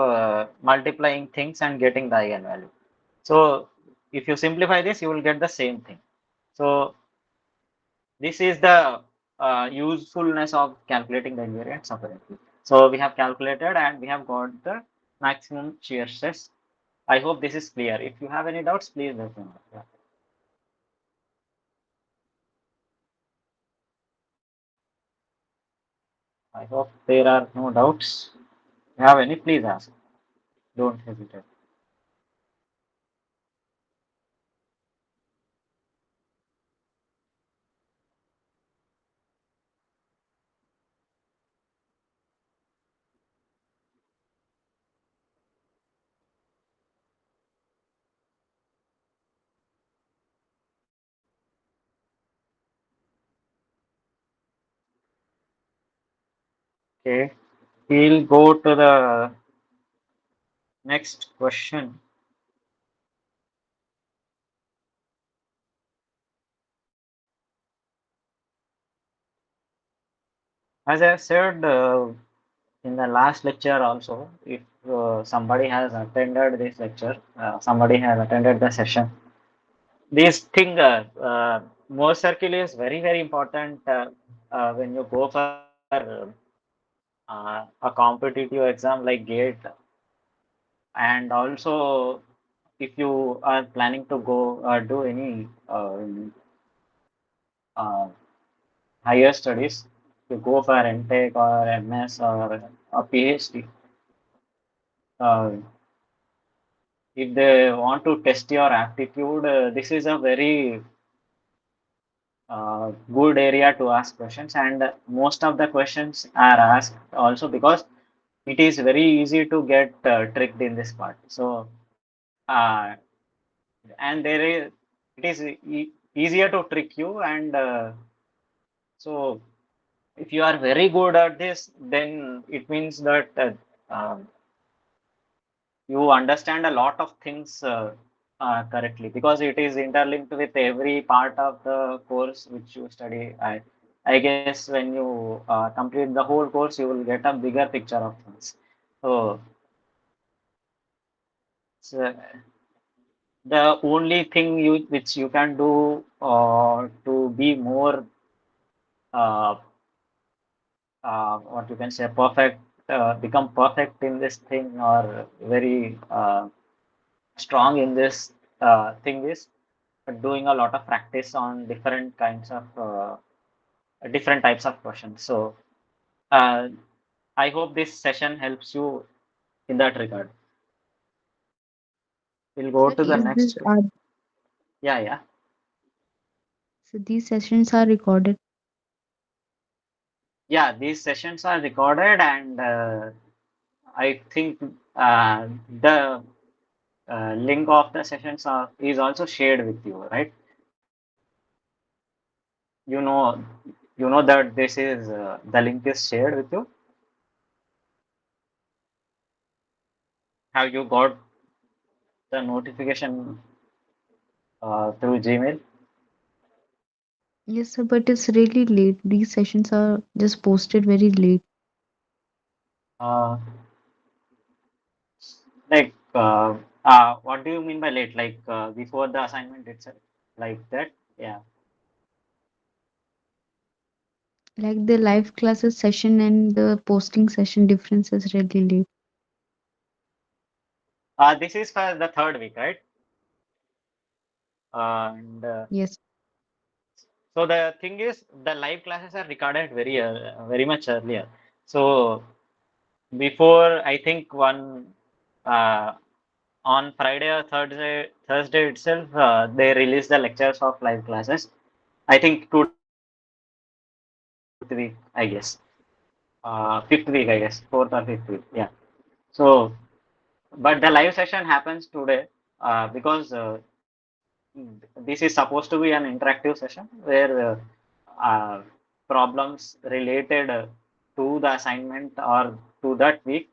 Speaker 1: multiplying things and getting the eigenvalue. So if you simplify this, you will get the same thing. So this is the usefulness of calculating the invariant separately. So we have calculated and we have got the maximum shear stress. I hope this is clear. If you have any doubts, please let me know. Yeah. I hope there are no doubts. If you have any, please ask. Don't hesitate. Okay, we'll go to the next question. As I said in the last lecture also, if somebody has attended this lecture, somebody has attended the session, this thing, more circle is very, very important when you go for a competitive exam like GATE, and also if you are planning to go do any uh, higher studies, to go for NTech or MS or a PhD. Uh, if they want to test your aptitude, this is a very good area to ask questions, and most of the questions are asked also because it is very easy to get tricked in this part. So, and there is, it is easier to trick you, and so if you are very good at this, then it means that you understand a lot of things correctly, because it is interlinked with every part of the course which you study. I guess when you complete the whole course, you will get a bigger picture of things. So, so the only thing you which you can do to be more uh, what you can say perfect, become perfect in this thing, or very strong in this thing, is doing a lot of practice on different kinds of different types of questions. So uh, I hope this session helps you in that regard. We'll go
Speaker 2: Sir,
Speaker 1: to the
Speaker 2: is this
Speaker 1: next.
Speaker 2: are
Speaker 1: Yeah, yeah,
Speaker 2: so these sessions are recorded?
Speaker 1: yeah. These sessions are recorded, and I think the link of the sessions is also shared with you, right? You know, you know that this is the link is shared with you. Have you got the notification through Gmail?
Speaker 2: Yes, sir, but it's really late. These sessions are just posted very late.
Speaker 1: Uh, like, what do you mean by late? Like before the assignment itself, like that? Yeah.
Speaker 2: Like the live classes session and the posting session difference is really late.
Speaker 1: This is for the third week, right? And
Speaker 2: Yes.
Speaker 1: so the thing is, the live classes are recorded very much earlier. So before, I think uh, on Friday or Thursday itself, they release the lectures of live classes. I think today is fourth week, I guess. Fifth week, I guess, fourth or fifth week. Yeah. So, but the live session happens today because this is supposed to be an interactive session where problems related to the assignment or to that week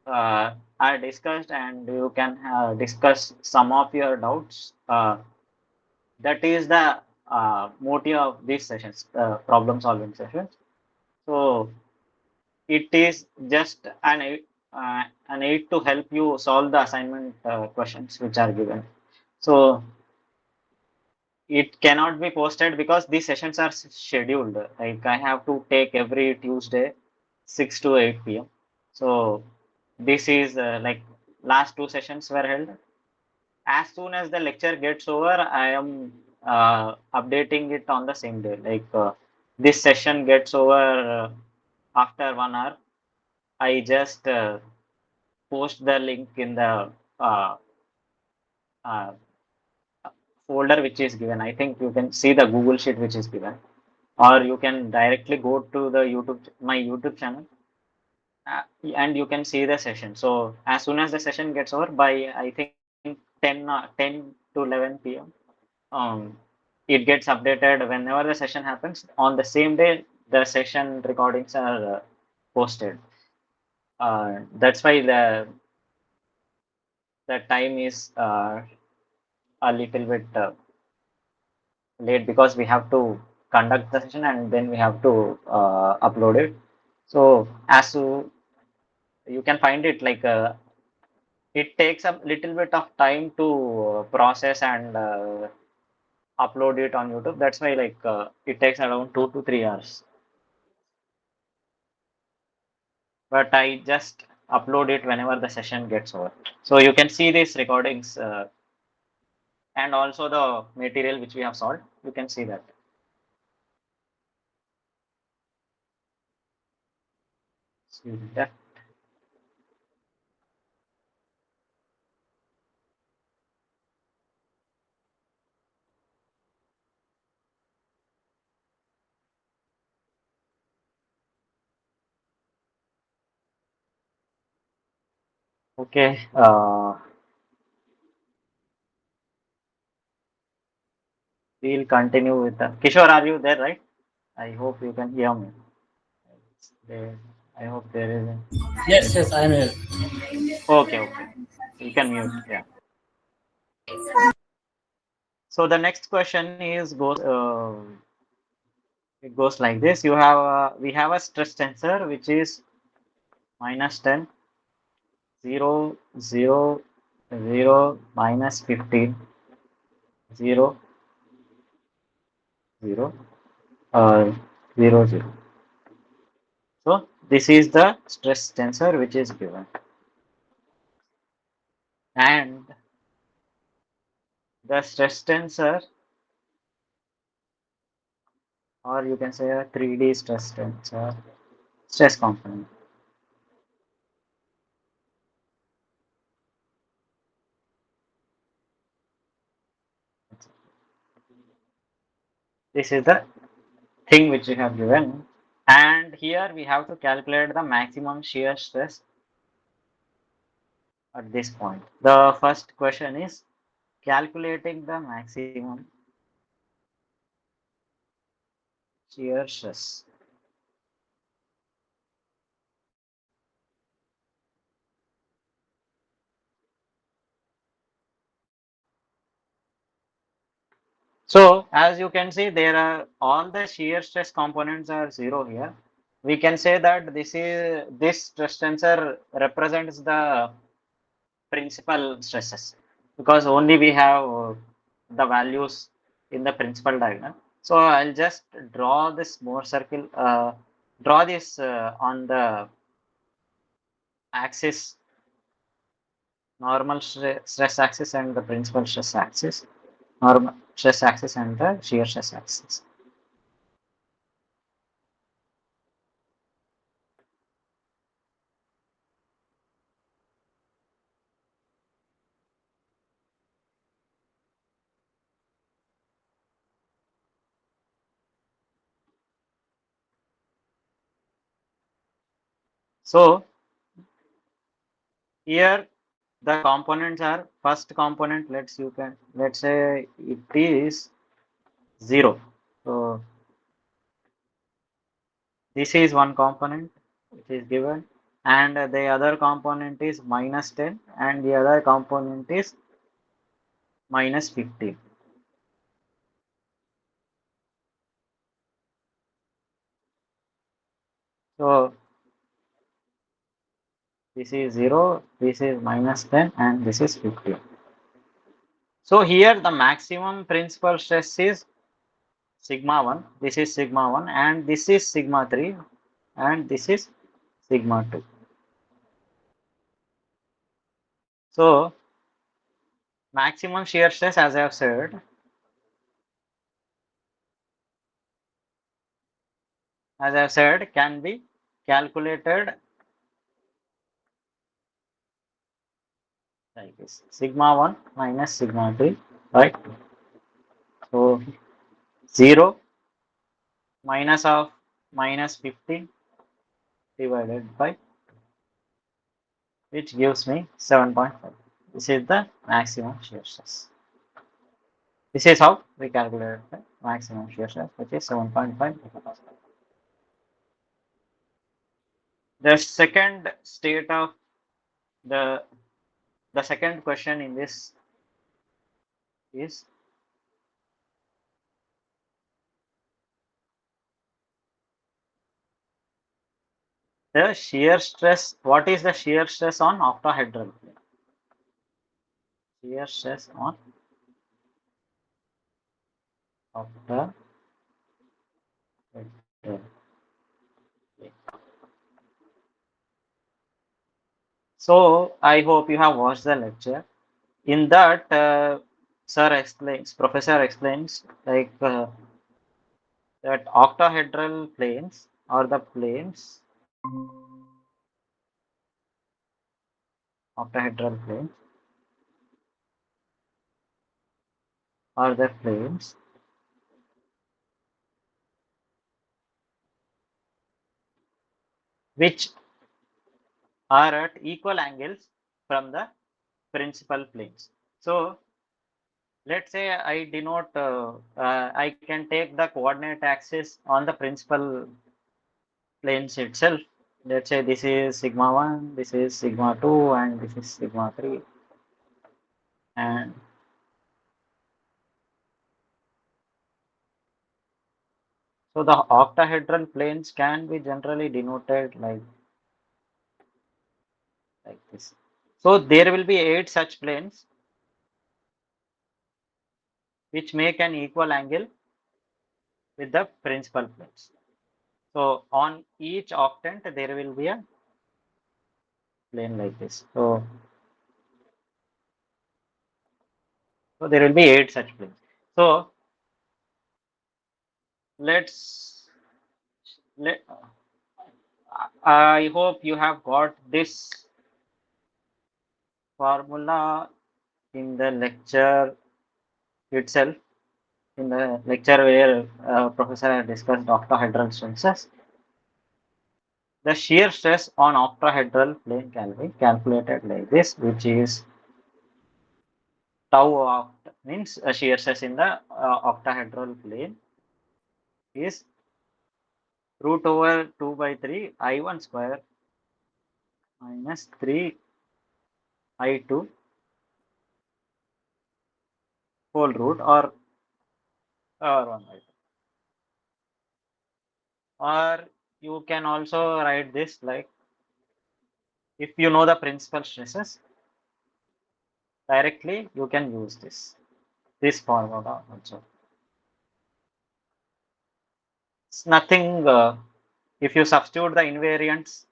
Speaker 1: are discussed, and you can discuss some of your doubts. That is the motive of these sessions, problem solving sessions. So it is just an aid to help you solve the assignment questions which are given. So it cannot be posted because these sessions are scheduled. Like I have to take every Tuesday, 6 to 8 p.m. So this is like last two sessions were held. As soon as the lecture gets over, I am updating it on the same day. Like this session gets over after 1 hour. I just post the link in the uh, uh, folder which is given. I think you can see the Google sheet which is given, or you can directly go to the my YouTube channel, and you can see the session. So as soon as the session gets over by, I think, 10 to 11 p.m. Um, it gets updated whenever the session happens. On the same day, the session recordings are posted. That's why the time is a little bit late, because we have to conduct the session and then we have to upload it. So you can find it like it takes a little bit of time to process and upload it on YouTube. That's why like it takes around 2 to 3 hours. But I just upload it whenever the session gets over. So you can see these recordings and also the material which we have solved. You can see that. See that. Okay. We'll continue with the Kishore. Are you there, right? I hope you can hear me. There, I hope there is a
Speaker 3: Yes,
Speaker 1: network.
Speaker 3: yes, I am here.
Speaker 1: Okay, okay. So you can mute. Yeah. So the next question is it goes like this. We have a stress tensor which is minus 10, 0, 0, 0, minus 15, 0, 0, 0, 0. So this is the stress tensor which is given, and the stress tensor, or you can say a 3D stress tensor, stress component. This is the thing which we have given, and here we have to calculate the maximum shear stress at this point. The first question is calculating the maximum shear stress. So as you can see, there are all the shear stress components are zero here. We can say that this stress tensor represents the principal stresses because only we have the values in the principal diagram. So I'll just draw this more circle, draw this on the axis, normal stress axis and the principal stress axis, normal stress axis and the shear stress axis. So here the components are first component. Let's say it is 0. So this is one component which is given, and the other component is minus 10, and the other component is minus 15. So this is 0, this is minus 10, and this is 15. So here the maximum principal stress is sigma 1, this is sigma 1, and this is sigma 3, and this is sigma 2. So maximum shear stress, as I have said, can be calculated like this: sigma 1 minus sigma 3, right? So 0 minus of minus 15 divided by, which gives me 7.5. This is the maximum shear stress. This is how we calculate the maximum shear stress, which is 7.5 megapascal. The second state of the the second question in this is the shear stress. What is the shear stress on octahedral plane? Shear stress on octahedral. So I hope you have watched the lecture. In that, professor explains like that octahedral planes or the planes, octahedral planes are the planes which are at equal angles from the principal planes. So let's say I can take the coordinate axis on the principal planes itself. Let's say this is sigma 1, this is sigma 2, and this is sigma 3. And so the octahedral planes can be generally denoted like this. So there will be 8 such planes which make an equal angle with the principal planes. So on each octant there will be a plane like this. So there will be 8 such planes. So let's let I hope you have got this formula in the lecture itself, in the lecture where professor has discussed octahedral stresses. The shear stress on octahedral plane can be calculated like this, which is tau oct means a shear stress in the octahedral plane is root over 2 by 3 I1 square minus 3 I2 whole root or 1 by 2. Or you can also write this like, if you know the principal stresses directly, you can use this formula also. It's nothing. If you substitute the invariants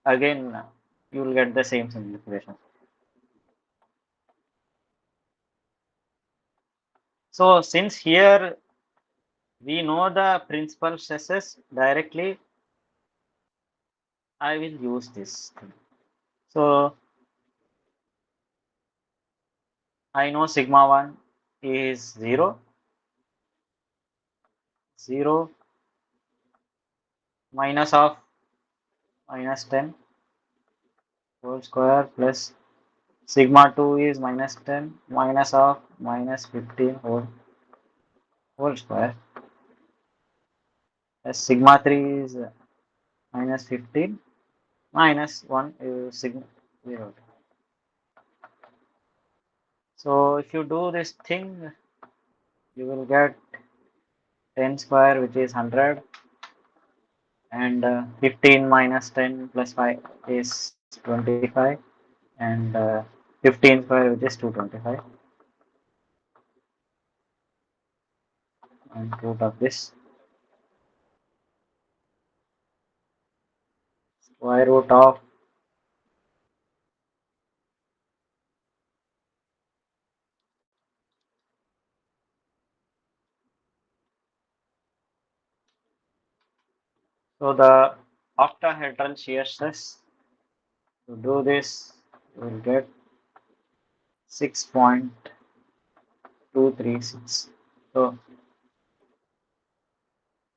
Speaker 1: again, you will get the same simplification. So since here we know the principal stresses directly, I will use this thing. So I know sigma 1 is 0, 0 minus of minus 10 whole square plus sigma 2 is minus 10 minus of minus 15 whole square as sigma 3 is minus 15 minus 1 is sigma 0. So if you do this thing, you will get 10 square, which is 100, and 15 minus 10 plus 5 is 25, and 15 square, which is 225, and root of this square root of so the octahedral shear stress. To do this, you will get 6.236. So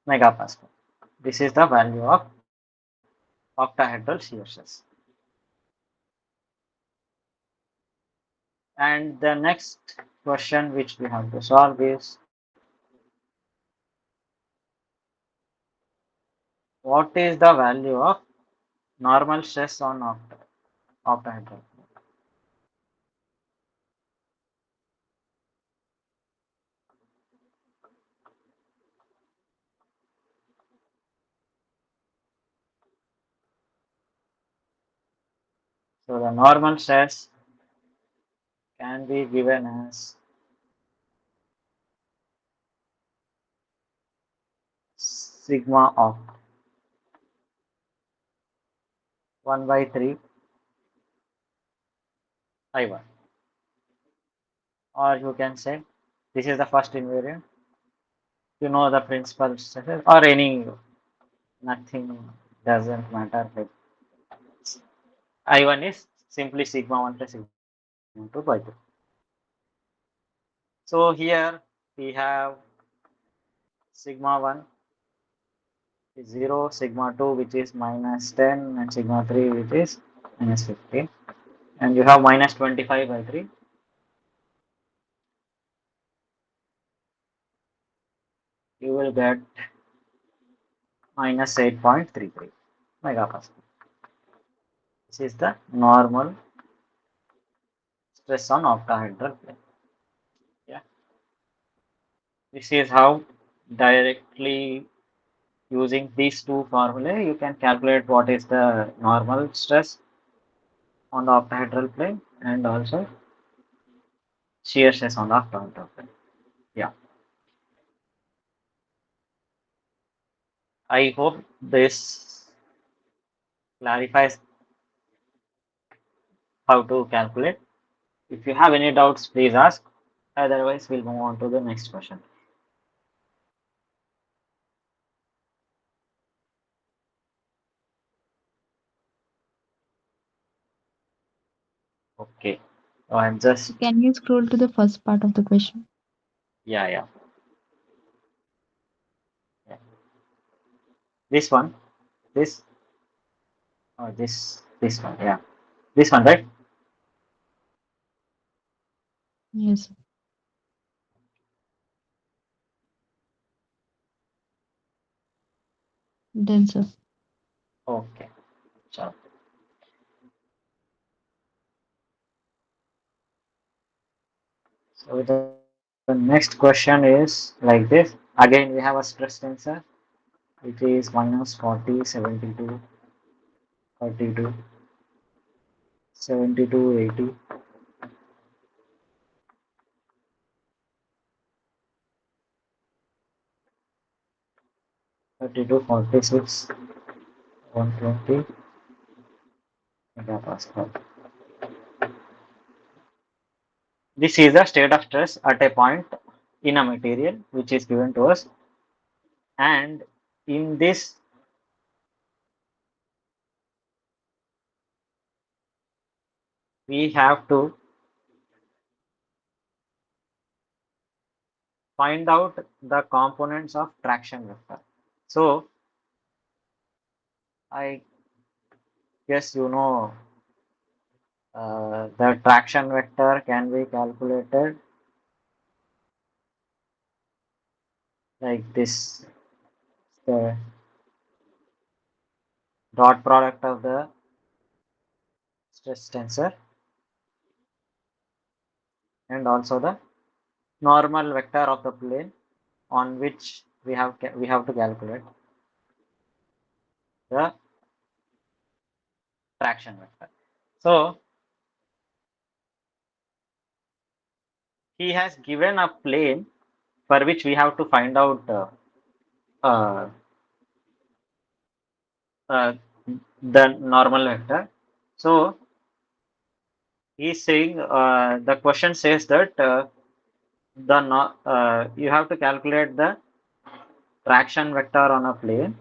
Speaker 1: megapascal. This is the value of octahedral shear stress. And the next question which we have to solve is, what is the value of normal stress on octahedral? So the normal stress can be given as sigma of 1 by 3 I1, or you can say this is the first invariant. You know the principal stresses or any, nothing doesn't matter. Like I1 is simply sigma 1 plus sigma 2 by 2. So here we have sigma 1 is 0, sigma 2 which is minus 10, and sigma 3 which is minus 15, and you have minus 25 by 3. You will get minus 8.33 megapascal. This is the normal stress on octahedral plane. Yeah, this is how directly using these two formulae you can calculate what is the normal stress on the octahedral plane and also shear stress on the octahedral plane. Yeah, I hope this clarifies how to calculate. If you have any doubts, please ask. Otherwise, we'll move on to the next question. Okay. So I'm just,
Speaker 2: Can you scroll to the first part of the question?
Speaker 1: yeah, yeah, yeah. This one, this, this one, yeah. This one, right?
Speaker 2: Yes, denser.
Speaker 1: Okay. So, so the next question is like this. Again, we have a stress tensor, which is minus 40, 72, 32, 72, 80, 32, 46, 120 megapascal. This is the state of stress at a point in a material which is given to us, and in this we have to find out the components of traction vector. So I guess you know the traction vector can be calculated like this: the dot product of the stress tensor and also the normal vector of the plane on which we have to calculate the traction vector. So he has given a plane for which we have to find out uh, uh, the normal vector. So he's saying the question says that you have to calculate the traction vector on a plane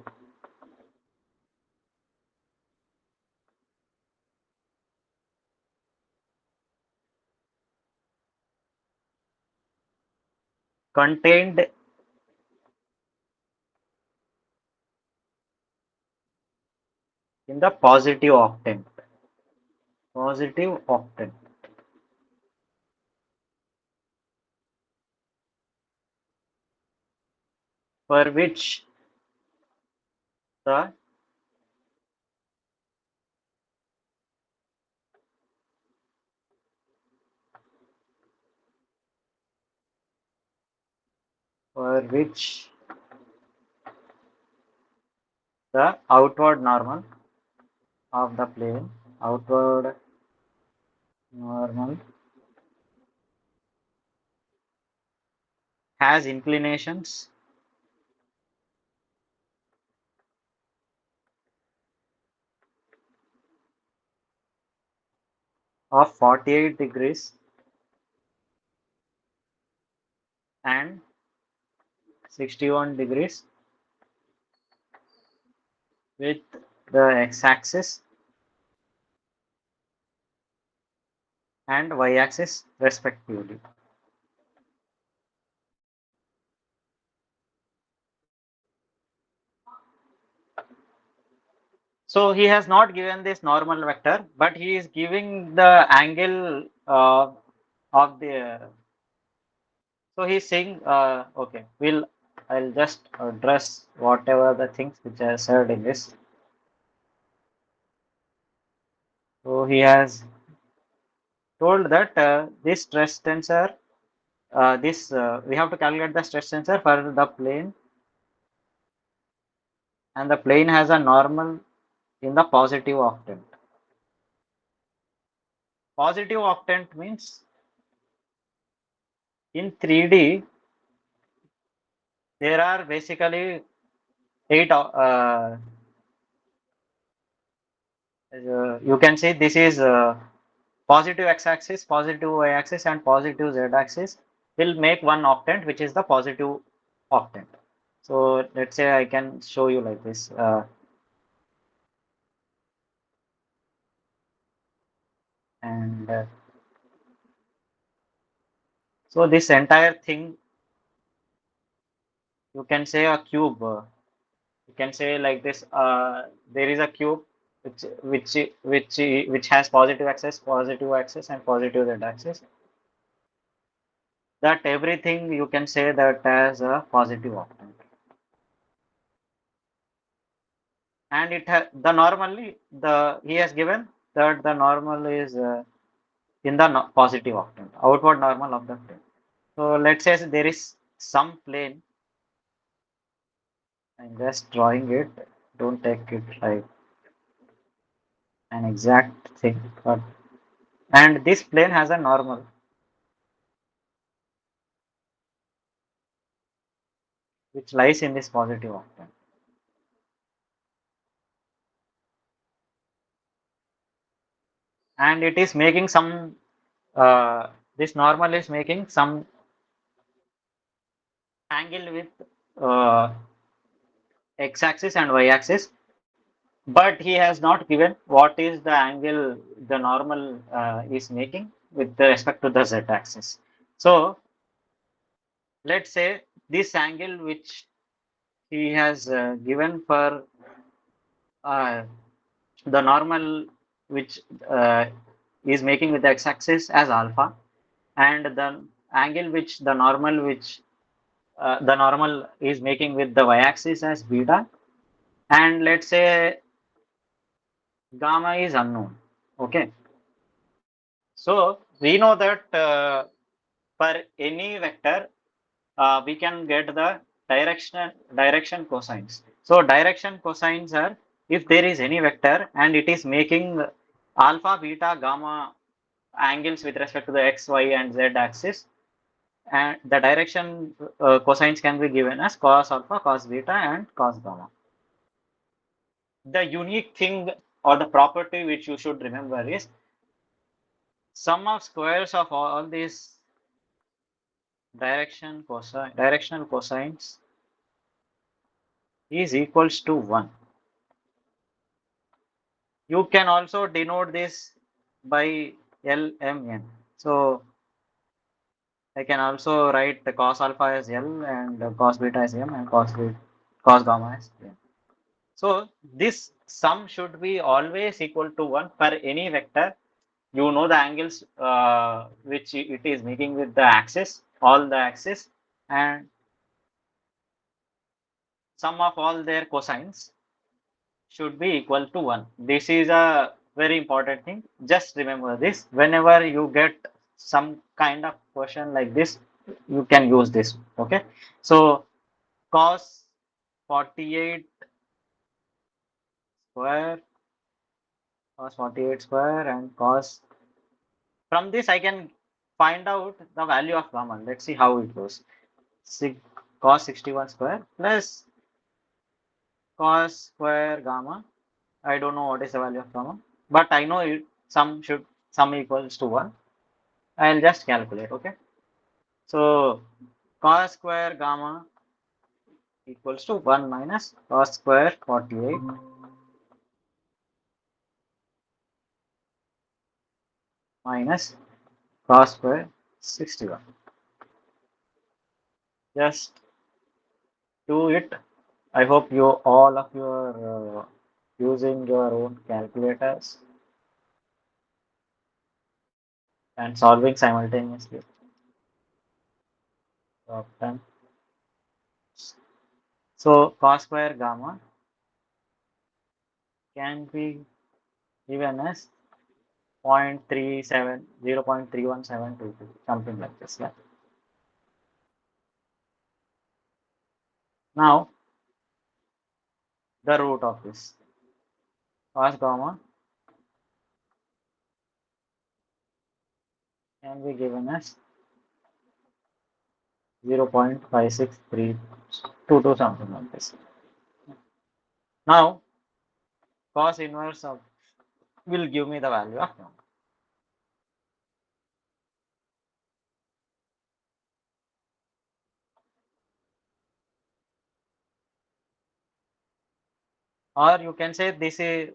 Speaker 1: contained in the positive octane for which the for which the outward normal of the plane, outward normal, has inclinations of 48 degrees and 61 degrees with the x-axis and y-axis respectively. So he has not given this normal vector, but he is giving the angle of the. So he's saying, okay, we'll I'll just address whatever the things which I said in this. So he has told that this stress tensor, this we have to calculate the stress tensor for the plane, and the plane has a normal in the positive octant. Positive octant means in 3D there are basically eight. You can say this is positive x-axis, positive y-axis, and positive z-axis will make one octant, which is the positive octant. So let's say I can show you like this, and so this entire thing, you can say a cube. You can say like this: there is a cube which has positive axis, and positive z-axis. That everything you can say that as a positive octant. And it has the normally the he has given that the normal is in the positive octant, outward normal of the plane. So let's say there is some plane. I'm just drawing it. Don't take it like an exact thing, but and this plane has a normal which lies in this positive octant, and it is making some this normal is making some angle with uh, x-axis and y-axis, but he has not given what is the angle the normal is making with respect to the z-axis. So let's say this angle which he has given for uh, the normal which uh, is making with the x-axis as alpha, and the angle which the normal is making with the y-axis as beta, and let's say gamma is unknown. Okay, so we know that for any vector we can get the direction cosines. So direction cosines are if there is any vector and it is making alpha, beta, gamma angles with respect to the x, y, and z axis, and the direction cosines can be given as cos alpha, cos beta, and cos gamma. The unique thing or the property which you should remember is sum of squares of all these directional cosines is equals to 1. You can also denote this by LMN. So I can also write the cos alpha as L, and cos beta as M, and cos gamma as M. So this sum should be always equal to 1 for any vector. You know the angles which it is making with the axis, all the axis, and sum of all their cosines should be equal to 1. This is a very important thing. Just remember this. Whenever you get some kind of question like this, you can use this. Okay. So cos 48 square, cos 48 square, and cos. From this, I can find out the value of gamma. Let's see how it goes. Sig cos 61 square plus cos square gamma. I don't know what is the value of gamma, but I know it sum equals to 1. I'll just calculate. Okay. So cos square gamma equals to 1 minus cos square 48 minus cos square 61. Just do it. I hope you all of you are using your own calculators and solving simultaneously. Often So cos square gamma can be given as 0.37, 0.31722, something like this. Yeah. Now the root of this cos gamma can be given as 0.5632, something like this. Now cos inverse of will give me the value of gamma. Or you can say this is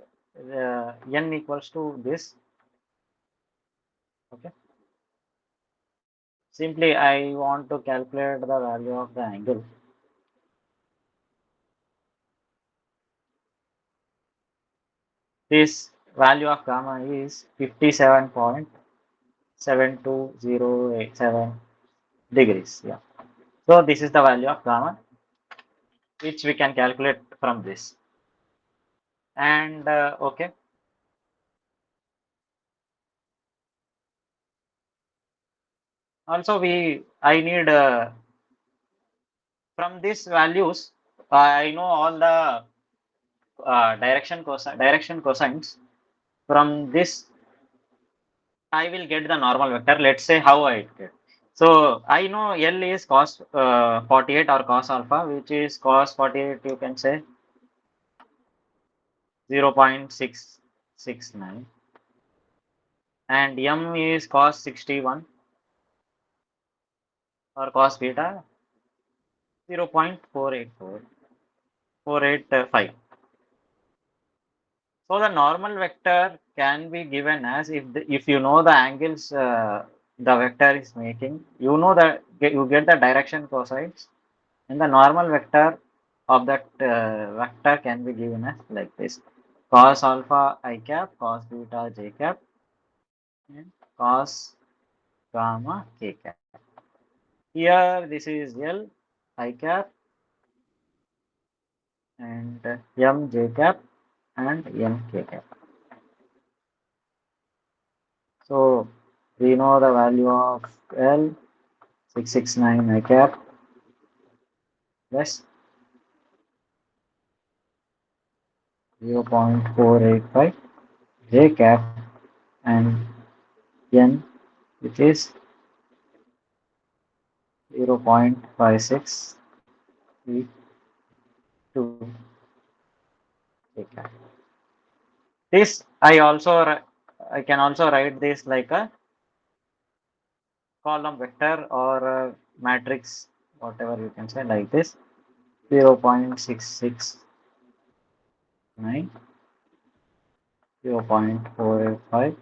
Speaker 1: n equals to this. Okay. Simply I want to calculate the value of the angle. This value of gamma is 57.72087 degrees. Yeah. So this is the value of gamma which we can calculate from this. And okay. Also I need from these values I know all the direction cosines. From this I will get the normal vector. Let's say how I get. So I know L is cos 48 or cos alpha, which is cos 48. You can say 0.669, and M is cos 61 or cos beta 0.484, 485. So the normal vector can be given as if you know the angles the vector is making, you know that you get the direction cosines, and the normal vector of that vector can be given as like this: cos alpha I cap, cos beta j cap, and cos gamma k cap. Here this is L I cap and M j cap and M k cap. So we know the value of L 669 I cap plus 0.485 j cap and N, which is 0.5632 j cap. This I can also write this like a column vector or a matrix, whatever you can say, like this: 0.669, 0.485,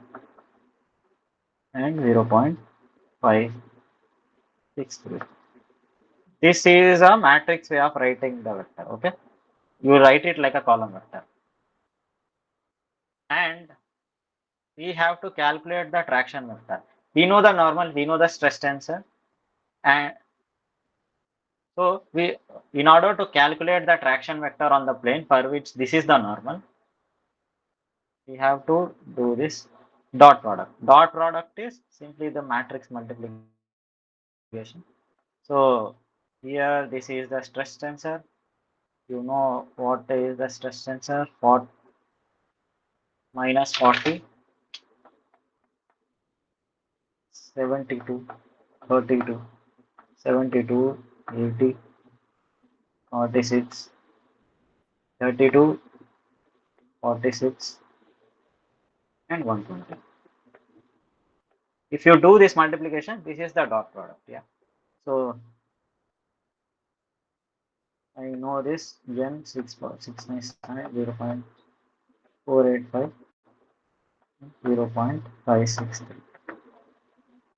Speaker 1: and 0.563. This is a matrix way of writing the vector. Okay, you write it like a column vector, and we have to calculate the traction vector. We know the normal, we know the stress tensor, and so in order to calculate the traction vector on the plane for which this is the normal, we have to do this dot product. Dot product is simply the matrix multiplication. So here this is the stress tensor. You know what is the stress tensor? For minus 40, 72, 32, 72, 80, 46, 32, 46, and 120. If you do this multiplication, this is the dot product. Yeah. So I know this N 6.697, 0.485, 0.563.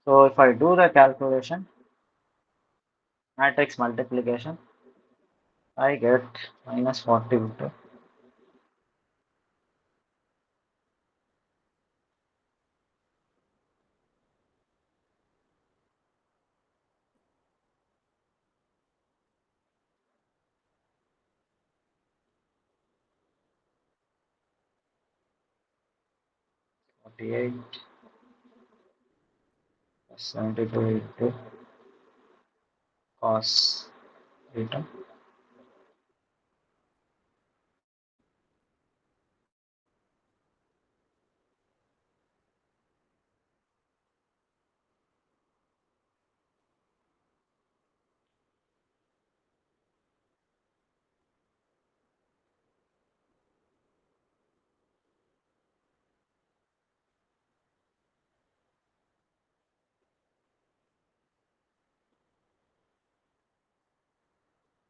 Speaker 1: So if I do the calculation, matrix multiplication, I get minus 40 into 48 plus 72 into cos theta.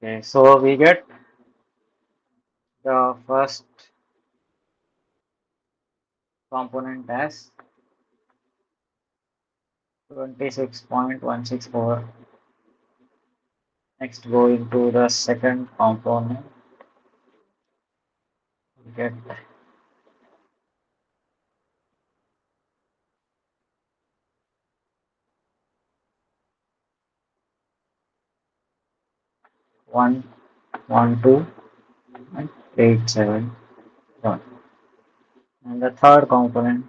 Speaker 1: Okay, so we get the first component as 26.164. Next, going to the second component, we get 112.871. And the third component,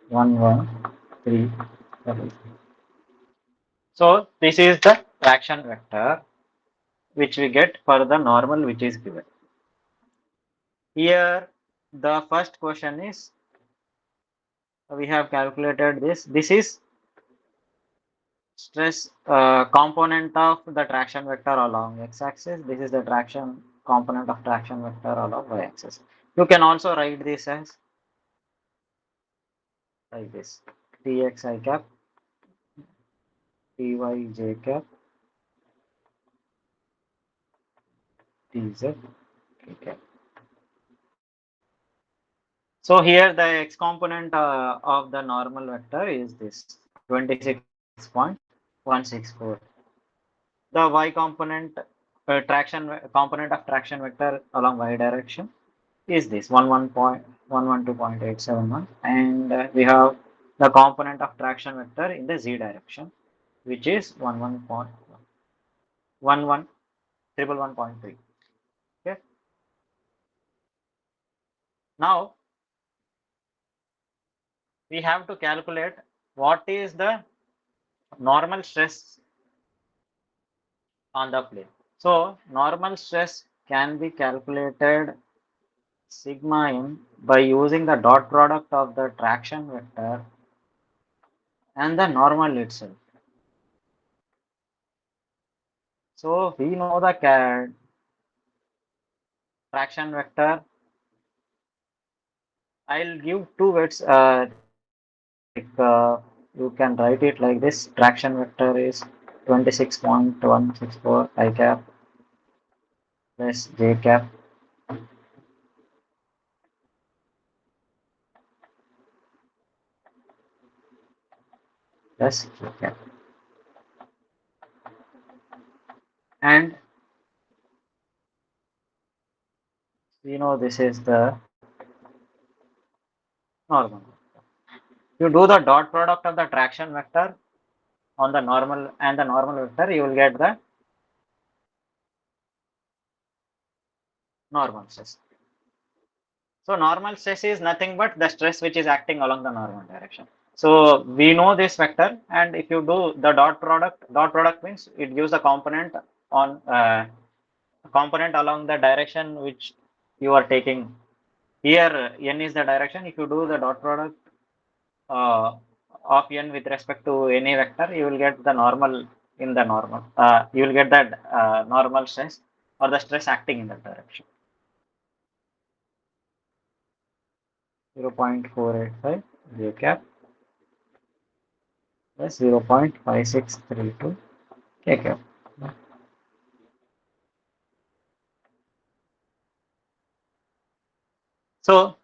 Speaker 1: 113. So this is the traction vector which we get for the normal which is given. Here the first question is, we have calculated this. This is stress component of the traction vector along x-axis. This is the traction component of traction vector along y-axis. You can also write this as like this: Tx I cap, Ty j cap, Tz k cap. So here the x component of the normal vector is this 26.164. The y component component of traction vector along y direction is this 112.871, and we have the component of traction vector in the z direction, which is 11.113. Okay. Now we have to calculate what is the normal stress on the plane. So normal stress can be calculated sigma m by using the dot product of the traction vector and the normal itself. So we know the traction vector. I'll give two words, you can write it like this: traction vector is 26.164 I cap plus j cap plus k cap. And we know this is the normal. You do the dot product of the traction vector on the normal and the normal vector, you will get the normal stress. So normal stress is nothing but the stress which is acting along the normal direction. So we know this vector, and if you do the dot product means it gives the on component along the direction which you are taking. Here n is the direction. If you do the dot product uh, of n with respect to any vector, you will get the normal in the normal. You will get that normal stress or the stress acting in that direction. 0.485 j cap plus 0.5632 k cap. So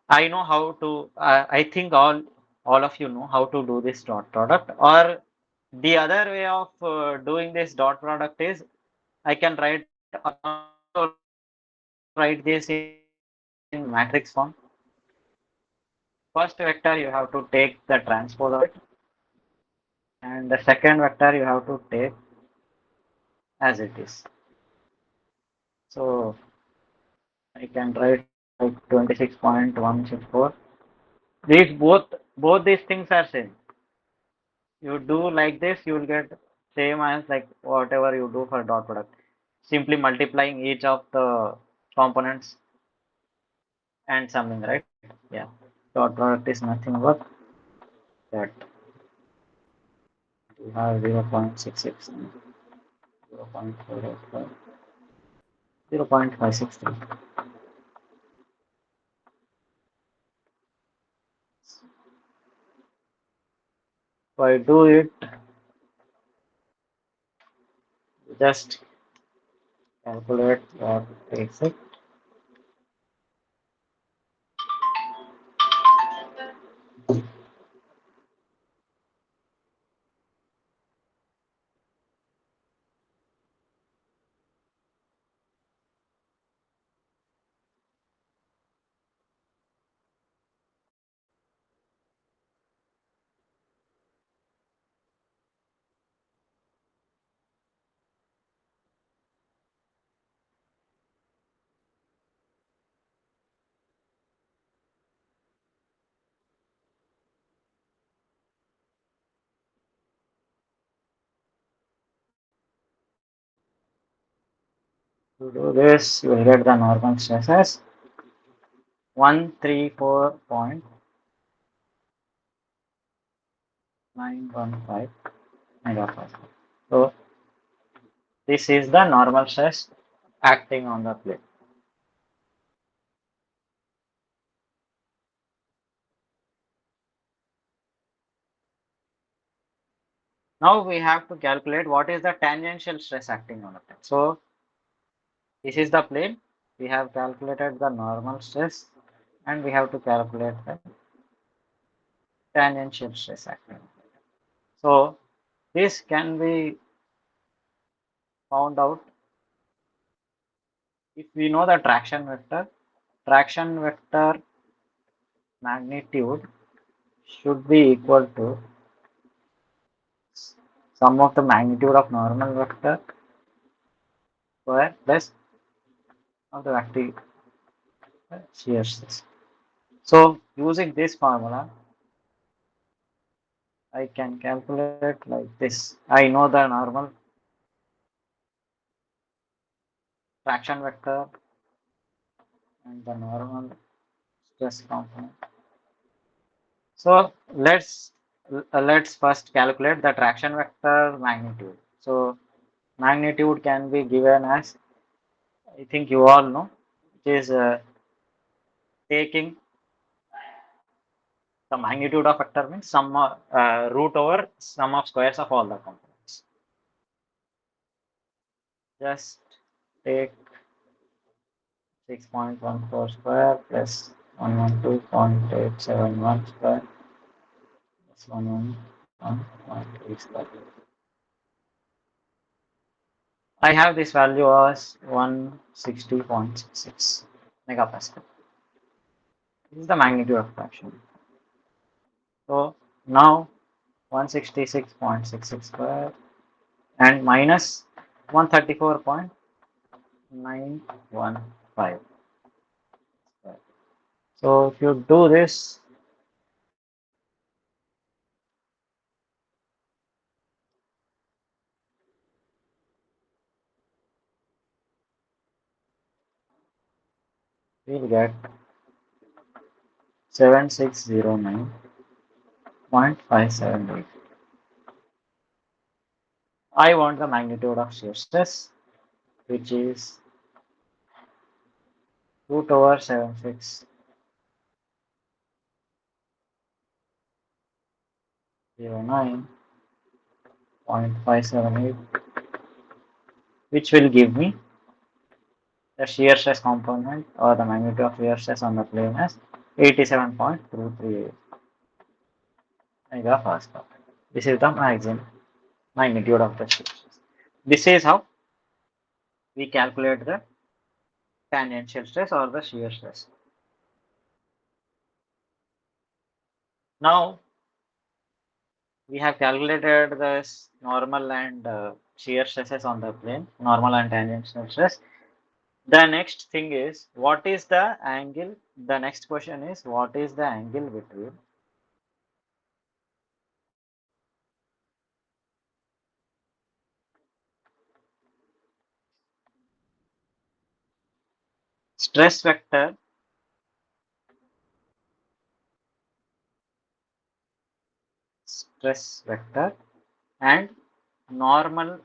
Speaker 1: I know how to. I think all of you know how to do this dot product. Or the other way of doing this dot product is, I can also write this in matrix form. First vector you have to take the transpose of it. and the second vector you have to take as it is. So I can write like 26.164. These both these things are same. You do like this, you will get same as like whatever you do for dot product. Simply multiplying each of the components and summing, right? Yeah. Dot product is nothing but that you have 0.66, 0.485, 0.563. So I do it, just calculate what takes it. To do this, you will get the normal stress as 134.915 megapascal. So this is the normal stress acting on the plate. Now we have to calculate what is the tangential stress acting on the plane. So this is the plane. We have calculated the normal stress and we have to calculate the tangential stress acting. So this can be found out if we know the traction vector magnitude should be equal to sum of the magnitude of normal vector square plus of the active shear stress. So using this formula, I can calculate like this. I know the normal traction vector and the normal stress component. So let's first calculate the traction vector magnitude. So magnitude can be given as, I think you all know, it is taking the magnitude of vector means sum root over sum of squares of all the components. Just take 6.14 square plus 112.871 square plus 111.8 square. I have this value as 160.66 megapascal. This is the magnitude of traction. So now 166.66 square and minus 134.915 square. So if you do this, we'll get 7609.578. I want the magnitude of shear stress, which is root over 7609.578, which will give me the shear stress component or the magnitude of shear stress on the plane as 87.238 megapascal. This is the maximum magnitude of the shear stress. This is how we calculate the tangential stress or the shear stress. Now we have calculated this normal and shear stresses on the plane, normal and tangential stress. The next thing is what is the angle? The next question is what is the angle between stress vector, stress vector and normal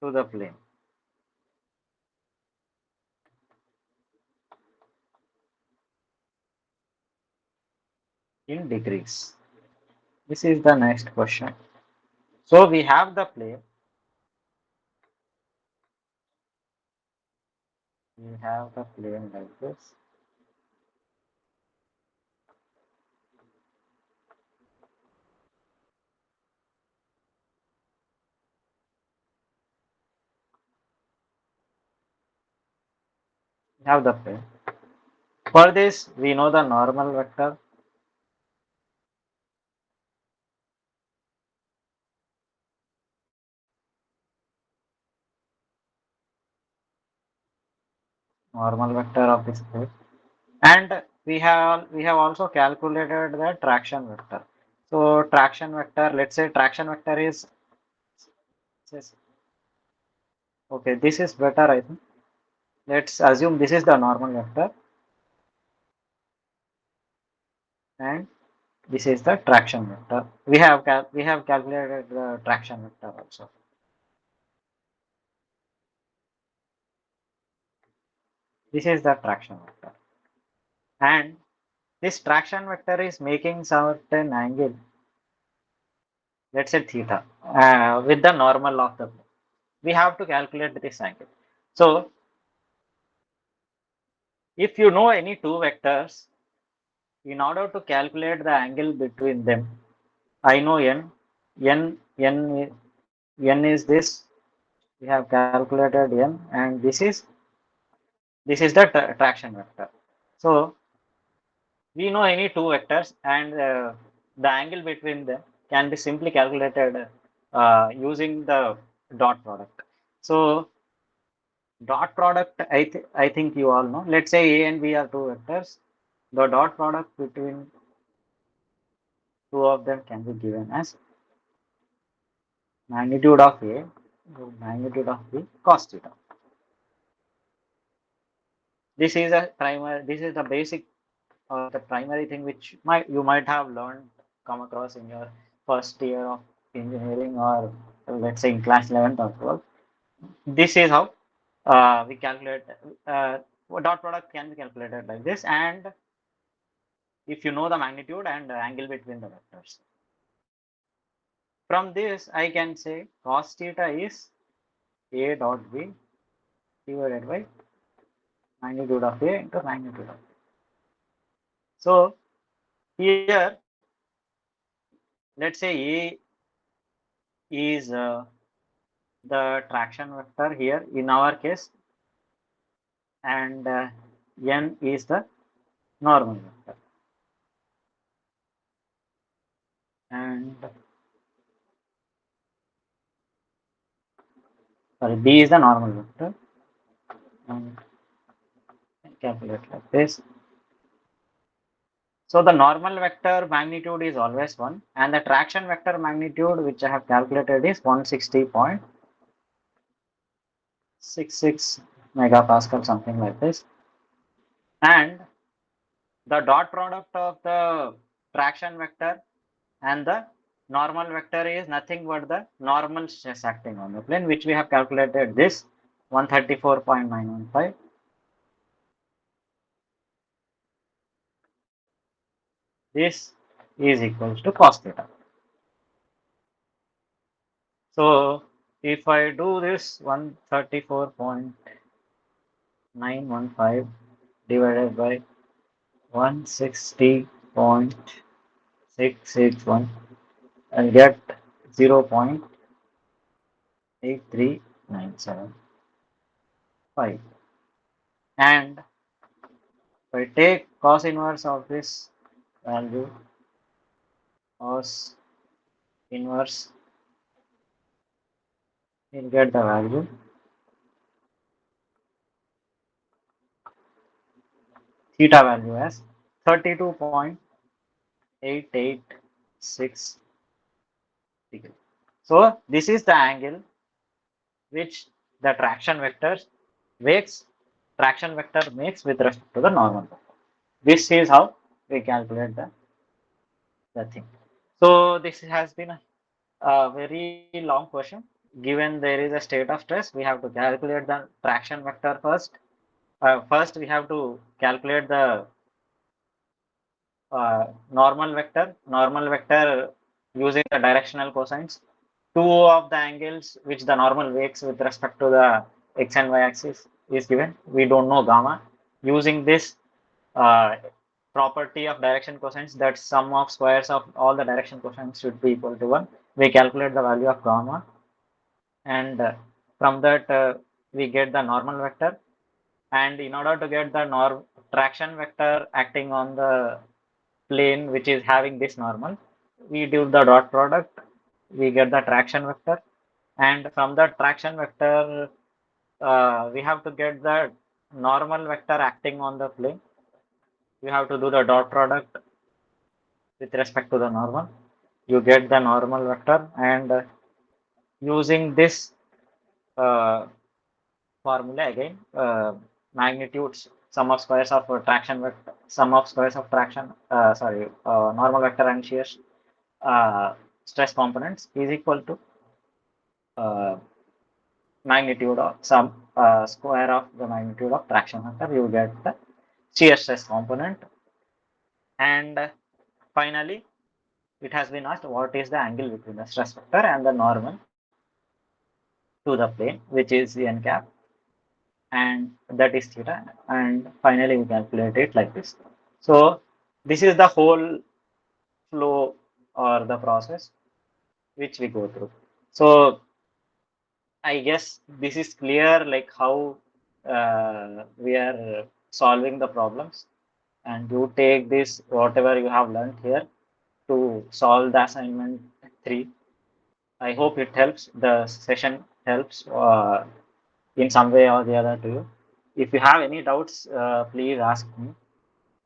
Speaker 1: to the plane in degrees? This is the next question. So we have the plane, we have the plane like this. We have the plane. For this, we know the normal vector. Normal vector of this plane. And we have also calculated the traction vector. So traction vector, let's say traction vector is okay. This is better, I think. Let's assume this is the normal vector, and this is the traction vector. We have calculated the traction vector also. This is the traction vector, and this traction vector is making certain angle. Let's say theta with the normal of the. We have to calculate this angle. So if you know any two vectors, in order to calculate the angle between them, I know n is this. We have calculated n, and this is the traction vector. So we know any two vectors, and the angle between them can be simply calculated using the dot product. So dot product, I think you all know. Let's say a and b are two vectors. The dot product between two of them can be given as magnitude of A, magnitude of B, cos theta. This is a primary. This is the basic or the primary thing which you might have learned, come across in your first year of engineering, or let's say in class 11th or 12th. This is how we calculate. Uh, dot product can be calculated like this, and if you know the magnitude and the angle between the vectors. From this, I can say cos theta is A dot B divided by magnitude of A into magnitude of A. So here, let's say A is the traction vector here in our case, and N is the normal vector, and sorry, B is the normal vector, and calculate like this. So the normal vector magnitude is always 1, and the traction vector magnitude which I have calculated is 160.66 megapascal, something like this. And the dot product of the traction vector and the normal vector is nothing but the normal stress acting on the plane, which we have calculated this 134.915. This is equals to cos theta. So if I do this 134.915 divided by 160.661, I'll get 0.83975. And if I take cos inverse of this value, cos inverse, we'll get the value theta value as 32.886 degree. So this is the angle which the makes traction vector makes with respect to the normal vector. This is how we calculate the thing. So this has been a very long question. Given there is a state of stress, we have to calculate the traction vector first. First, we have to calculate the normal vector. Normal vector using the directional cosines. Two of the angles which the normal makes with respect to the x and y axis is given. We don't know gamma. Using this uh, property of direction cosines, that sum of squares of all the direction cosines should be equal to 1. We calculate the value of gamma, and from that we get the normal vector. And in order to get the traction vector acting on the plane which is having this normal, we do the dot product, we get the traction vector, and from the traction vector we have to get the normal vector acting on the plane. We have to do the dot product with respect to the normal. You get the normal vector, and using this uh, formula again, magnitudes, sum of squares of traction vector, sum of squares of traction, normal vector and shear uh, stress components is equal to uh, magnitude of some square of the magnitude of traction vector. You get the shear stress component. And finally, it has been asked what is the angle between the stress vector and the normal to the plane, which is n cap, and that is theta. And finally, we calculate it like this. So this is the whole flow or the process which we go through. So I guess this is clear, like how we are solving the problems, and you take this whatever you have learned here to solve the assignment 3. I hope it helps. The session helps in some way or the other to you. If you have any doubts, please ask me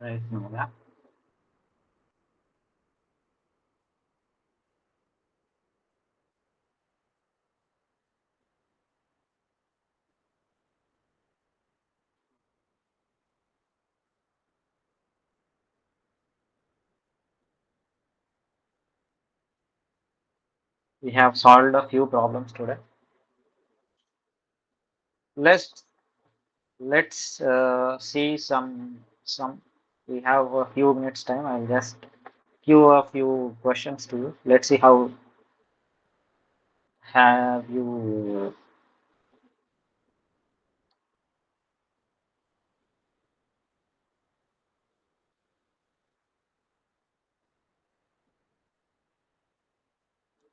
Speaker 1: right now. Yeah. We have solved a few problems today. Let's let's see some. We have a few minutes time. I'll just give a few questions to you. Let's see how have you.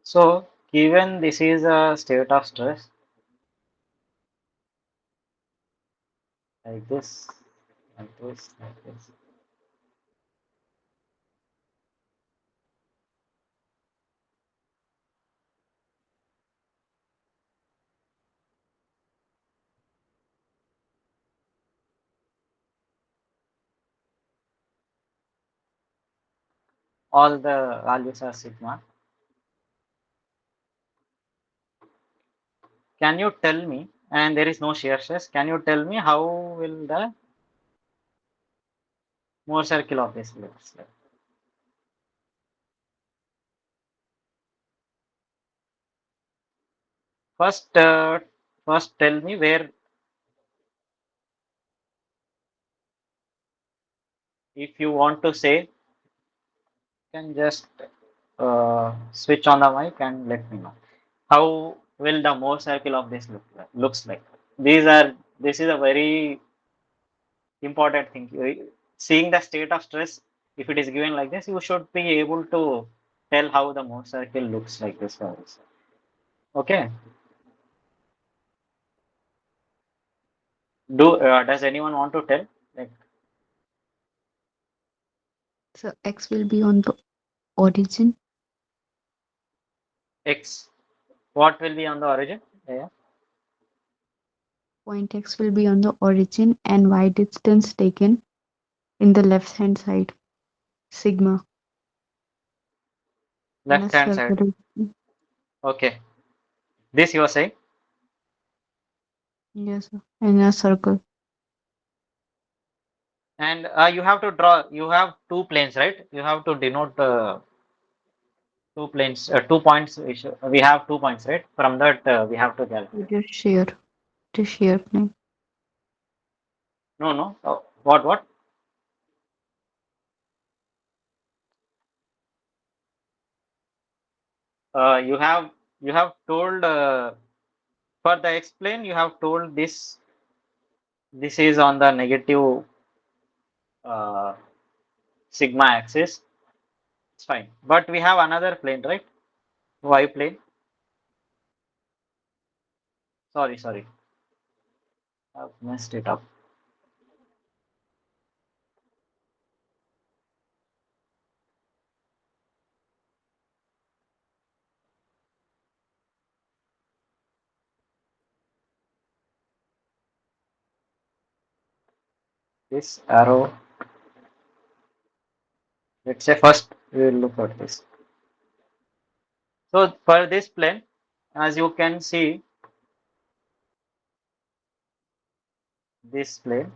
Speaker 1: So given this is a state of stress like this, like this, like this. All the values are sigma. Can you tell me? And there is no shear stress. Can you tell me how will the Mohr circle of this looks like? First, first tell me where, if you want to say, can just switch on the mic and let me know. How will the Mohr circle of this looks like? These are this is a very important thing. Seeing the state of stress, if it is given like this, you should be able to tell how the Mohr circle looks like this for us. Okay. Does anyone want to tell? Like,
Speaker 2: So X will be on the origin.
Speaker 1: X. What will be on the origin? Yeah.
Speaker 2: Point X will be on the origin and y distance taken in the left hand side, sigma, in a
Speaker 1: Left hand side.
Speaker 2: circle.
Speaker 1: Okay. This you are saying.
Speaker 2: Yes, sir. In a circle.
Speaker 1: And you have to draw. You have two planes, right? You have to denote two planes, 2 points. We have 2 points, right? From that, we have to calculate.
Speaker 2: It is shear plane.
Speaker 1: No, no. What? What? You have told for the explain. You have told this. This is on the negative uh, sigma axis. It's fine. But we have another plane, right? Y plane. Sorry, sorry. I've messed it up. This arrow. Let's say first we will look at this. So for this plane, as you can see, this plane,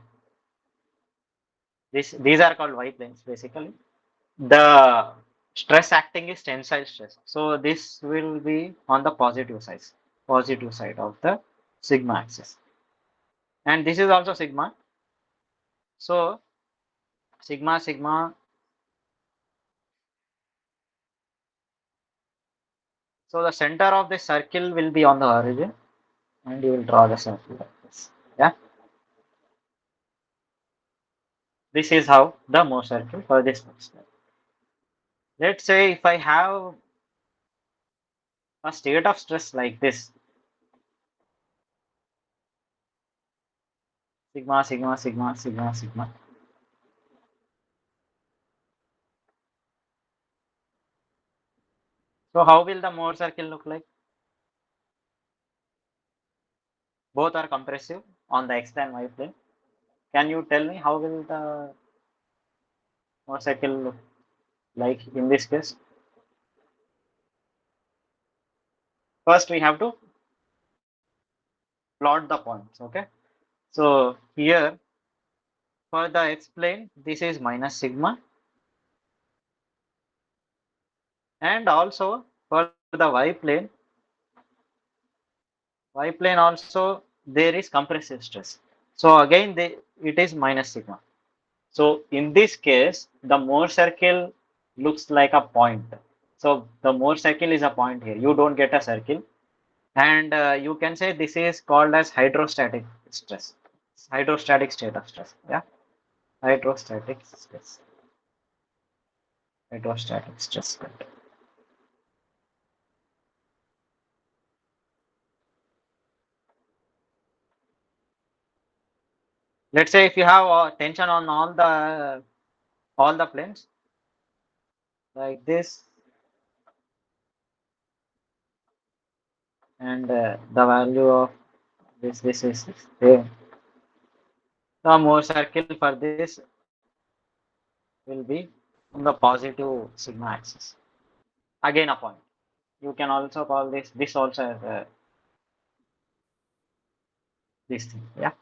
Speaker 1: these are called Y planes basically. The stress acting is tensile stress. So this will be on the positive side of the sigma axis. And this is also sigma. So sigma, sigma. So the center of the circle will be on the origin, and you will draw the circle like this. Yeah. This is how the Mohr circle for this looks like. Let's say if I have a state of stress like this, sigma, sigma, sigma, sigma, sigma. So how will the Mohr circle look like? Both are compressive on the x and y plane. Can you tell me how will the Mohr cycle look like in this case? First, we have to plot the points. Okay. So here for the x plane, this is minus sigma, and also for the y plane also there is compressive stress. So again, it is minus sigma. So in this case, the Mohr circle looks like a point. So the Mohr circle is a point here. You don't get a circle, and you can say this is called as hydrostatic stress, hydrostatic state of stress. Yeah, hydrostatic stress, hydrostatic stress. Let's say if you have tension on all the planes like this, and the value of this is there. The Mohr circle for this will be on the positive sigma axis. Again a point. You can also call this also as this thing. Yeah.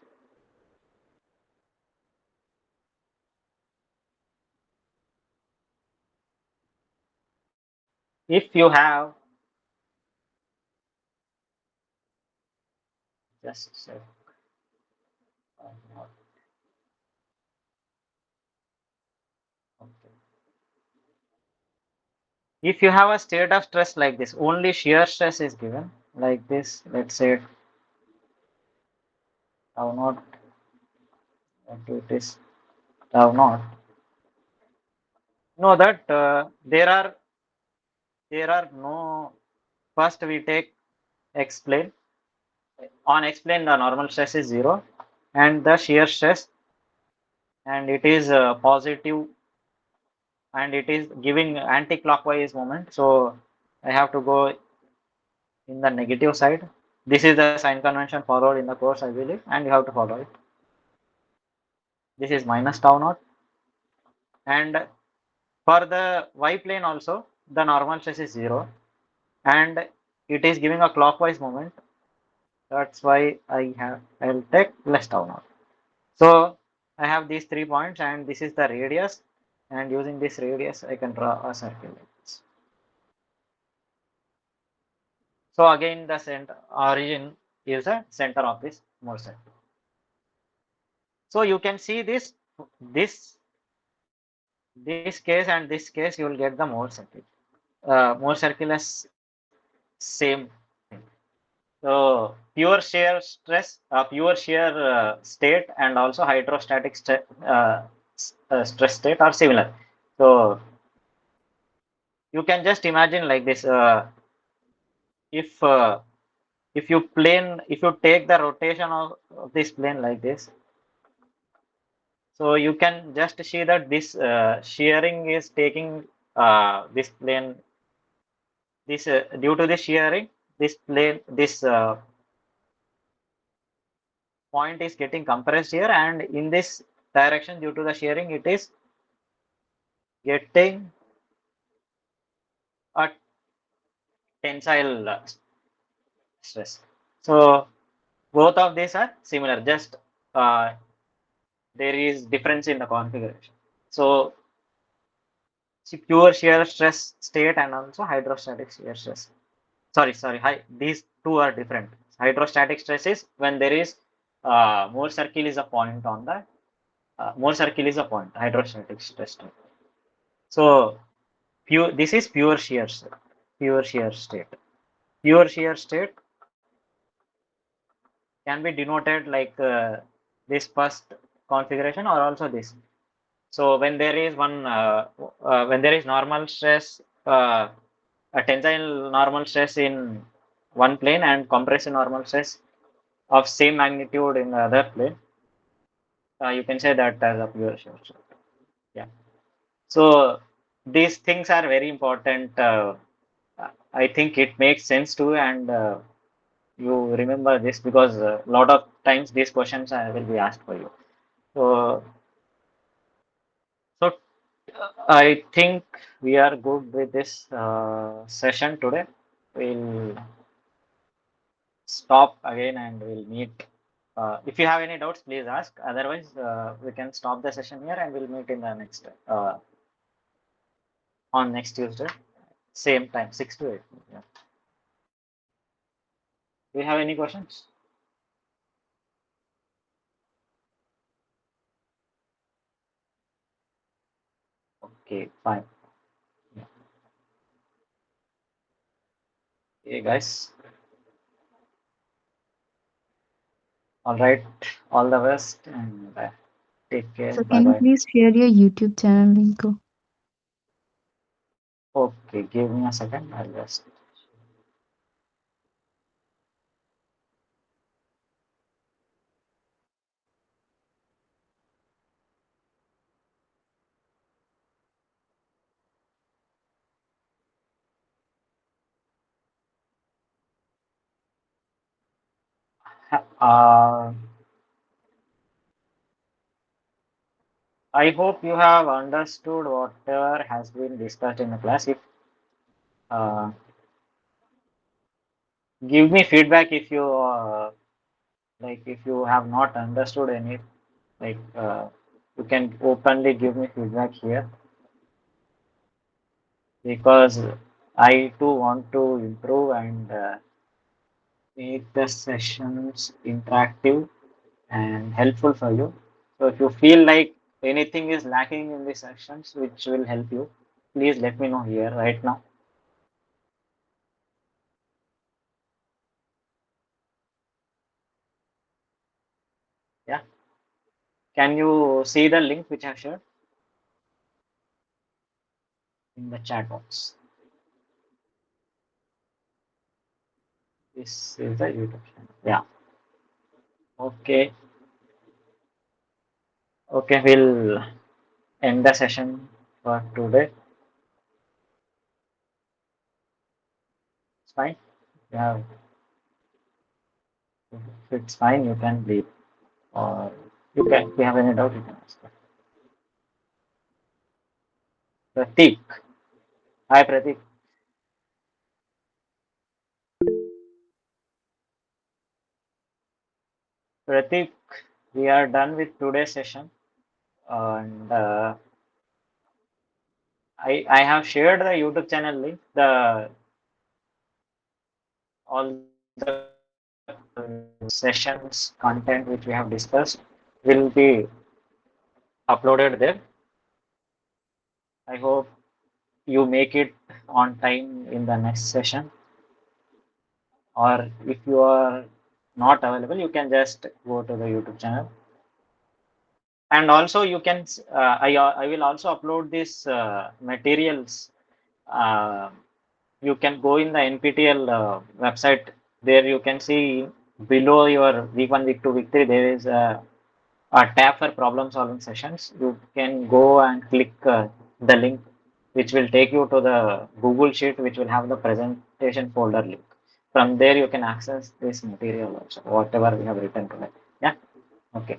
Speaker 1: If you have just say, okay. If you have a state of stress like this, only shear stress is given like this. Let's say tau naught, what it is tau naught. Know that there are no. First we take explain. On explain the normal stress is 0, and the shear stress, and it is positive, and it is giving anti-clockwise moment. So I have to go in the negative side. This is the sign convention followed in the course, I believe, and you have to follow it. This is minus tau naught, and for the y plane also, the normal stress is 0, and it is giving a clockwise moment. That's why I'll take less tau naught. So I have these 3 points, and this is the radius, and using this radius, I can draw a circle like this. So again, the center origin is the center of this Mohr circle. So you can see this case and this case, you will get the Mohr circle. Mohr circle is same thing. So pure shear stress, pure shear state, and also hydrostatic stress state are similar. So you can just imagine like this: if uh, if you take the rotation of this plane like this, so you can just see that this shearing is taking this plane. This due to the shearing, this plane, this point is getting compressed here, and in this direction, due to the shearing, it is getting a tensile stress. So both of these are similar, just uh, there is difference in the configuration. So pure shear stress state and also hydrostatic shear stress. Sorry, these two are different. Hydrostatic stress is when there is more circle is a point on the more circle is a point. Hydrostatic stress state. So pure this is pure shear state. Pure shear state can be denoted like this first configuration or also this. So when there is when there is normal stress, a tensile normal stress in one plane and compressive normal stress of same magnitude in the other plane, you can say that as a pure shear stress. Yeah. So these things are very important. I think it makes sense too, and you remember this because a lot of times these questions will be asked for you. So, so I think we are good with this session today. We'll stop again and we'll meet. If you have any doubts, please ask. Otherwise, we can stop the session here and we'll meet in the next on next Tuesday, same time, 6 to 8. Yeah. Do you have any questions? Okay, fine. Yeah. Hey guys, all right, all the best and take care.
Speaker 2: So
Speaker 1: Bye
Speaker 2: can you
Speaker 1: bye.
Speaker 2: please share your YouTube channel link?
Speaker 1: Okay, give me a second. I'll just. Uh, I hope you have understood whatever has been discussed in the class. If uh, give me feedback if you like if you have not understood any like you can openly give me feedback here because I too want to improve and make the sessions interactive and helpful for you. So if you feel like anything is lacking in the sessions which will help you, please let me know here right now. Yeah. Can you see the link which I have shared in the chat box? This is the YouTube channel. Yeah. Okay. Okay, we'll end the session for today. It's fine. Yeah, if it's fine, you can leave. Or you can, if you have any doubt, you can ask. Pratik. Hi, Pratik. Pratik, we are done with today's session. And I have shared the YouTube channel link. The all the sessions content which we have discussed will be uploaded there. I hope you make it on time in the next session, or if you are not available, you can just go to the YouTube channel. And also you can I will also upload these materials. uh, you can go in the NPTEL website. There you can see below your week 1, week 2, week 3, there is a tab for problem solving sessions. You can go and click the link which will take you to the Google Sheet which will have the presentation folder link. From there you can access this material also, whatever we have written today. Yeah. Okay.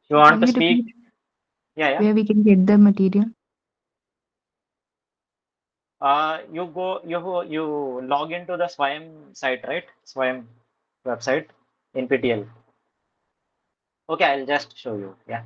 Speaker 1: You want
Speaker 2: Can
Speaker 1: to
Speaker 2: you
Speaker 1: speak?
Speaker 2: repeat
Speaker 1: Yeah, yeah.
Speaker 2: where we can get the material?
Speaker 1: You log into the Swayam site, right? Swayam website, NPTEL. Okay, I'll just show you. Yeah.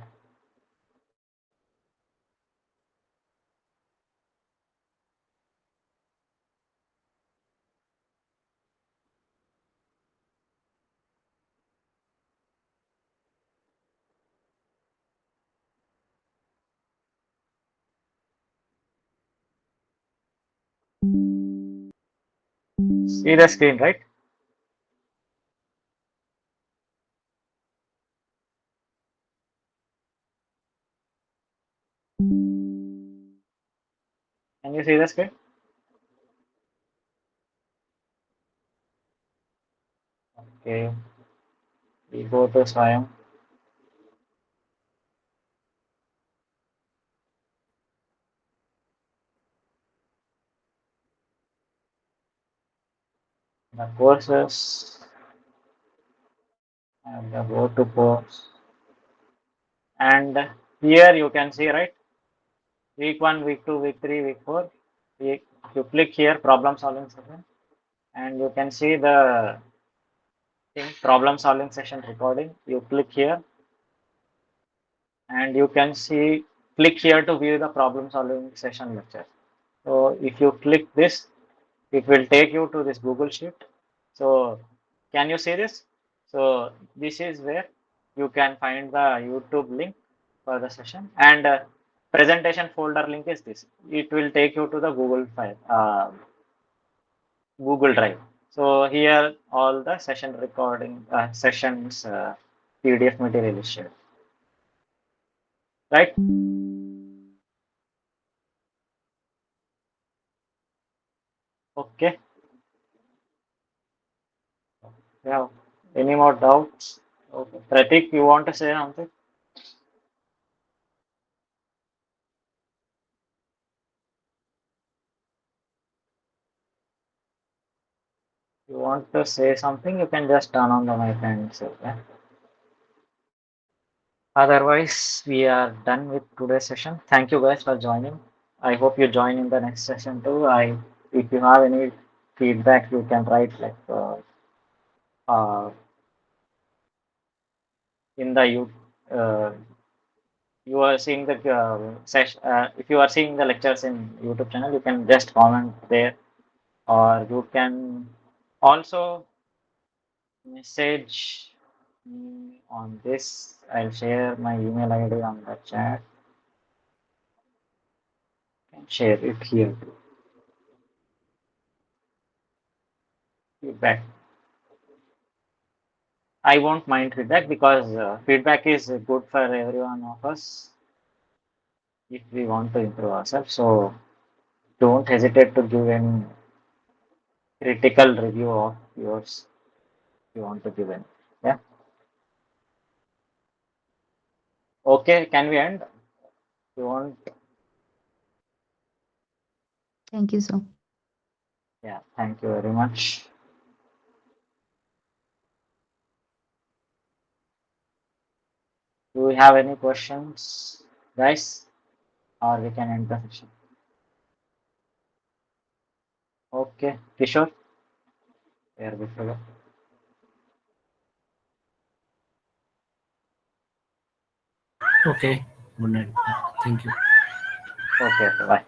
Speaker 1: See the screen, right? Can you see the screen? Okay. We go to Swayam. The courses and the go to course. And here you can see, right? Week 1, week 2, week 3, week 4. You click here, problem solving session, and you can see the thing, problem solving session recording. You click here, and you can see, click here to view the problem solving session lecture. So if you click this, it will take you to this Google Sheet. So can you see this? So this is where you can find the YouTube link for the session, and presentation folder link is this. It will take you to the Google file, Google Drive. So here all the session recording sessions PDF material is shared, right? Okay. Yeah. Any more doubts? Okay. Pratik, you want to say something? You want to say something? You can just turn on the mic and say. Yeah. Otherwise, we are done with today's session. Thank you guys for joining. I hope you join in the next session too. If you have any feedback, you can write like uh, in the you. Uh, you are seeing the session. If you are seeing the lectures in YouTube channel, you can just comment there, or you can also message me on this. I'll share my email ID on the chat and share it here. Feedback. I won't mind feedback because feedback is good for every one of us if we want to improve ourselves. So don't hesitate to give any critical review of yours if you want to give any. Yeah. Okay. Can we end? You want?
Speaker 2: Thank you so.
Speaker 1: Yeah, thank you very much. Do we have any questions, guys? Or we can end the session. Okay, Kishore, we are good to go.
Speaker 3: Okay. Good night. Thank you.
Speaker 1: Okay, okay, bye.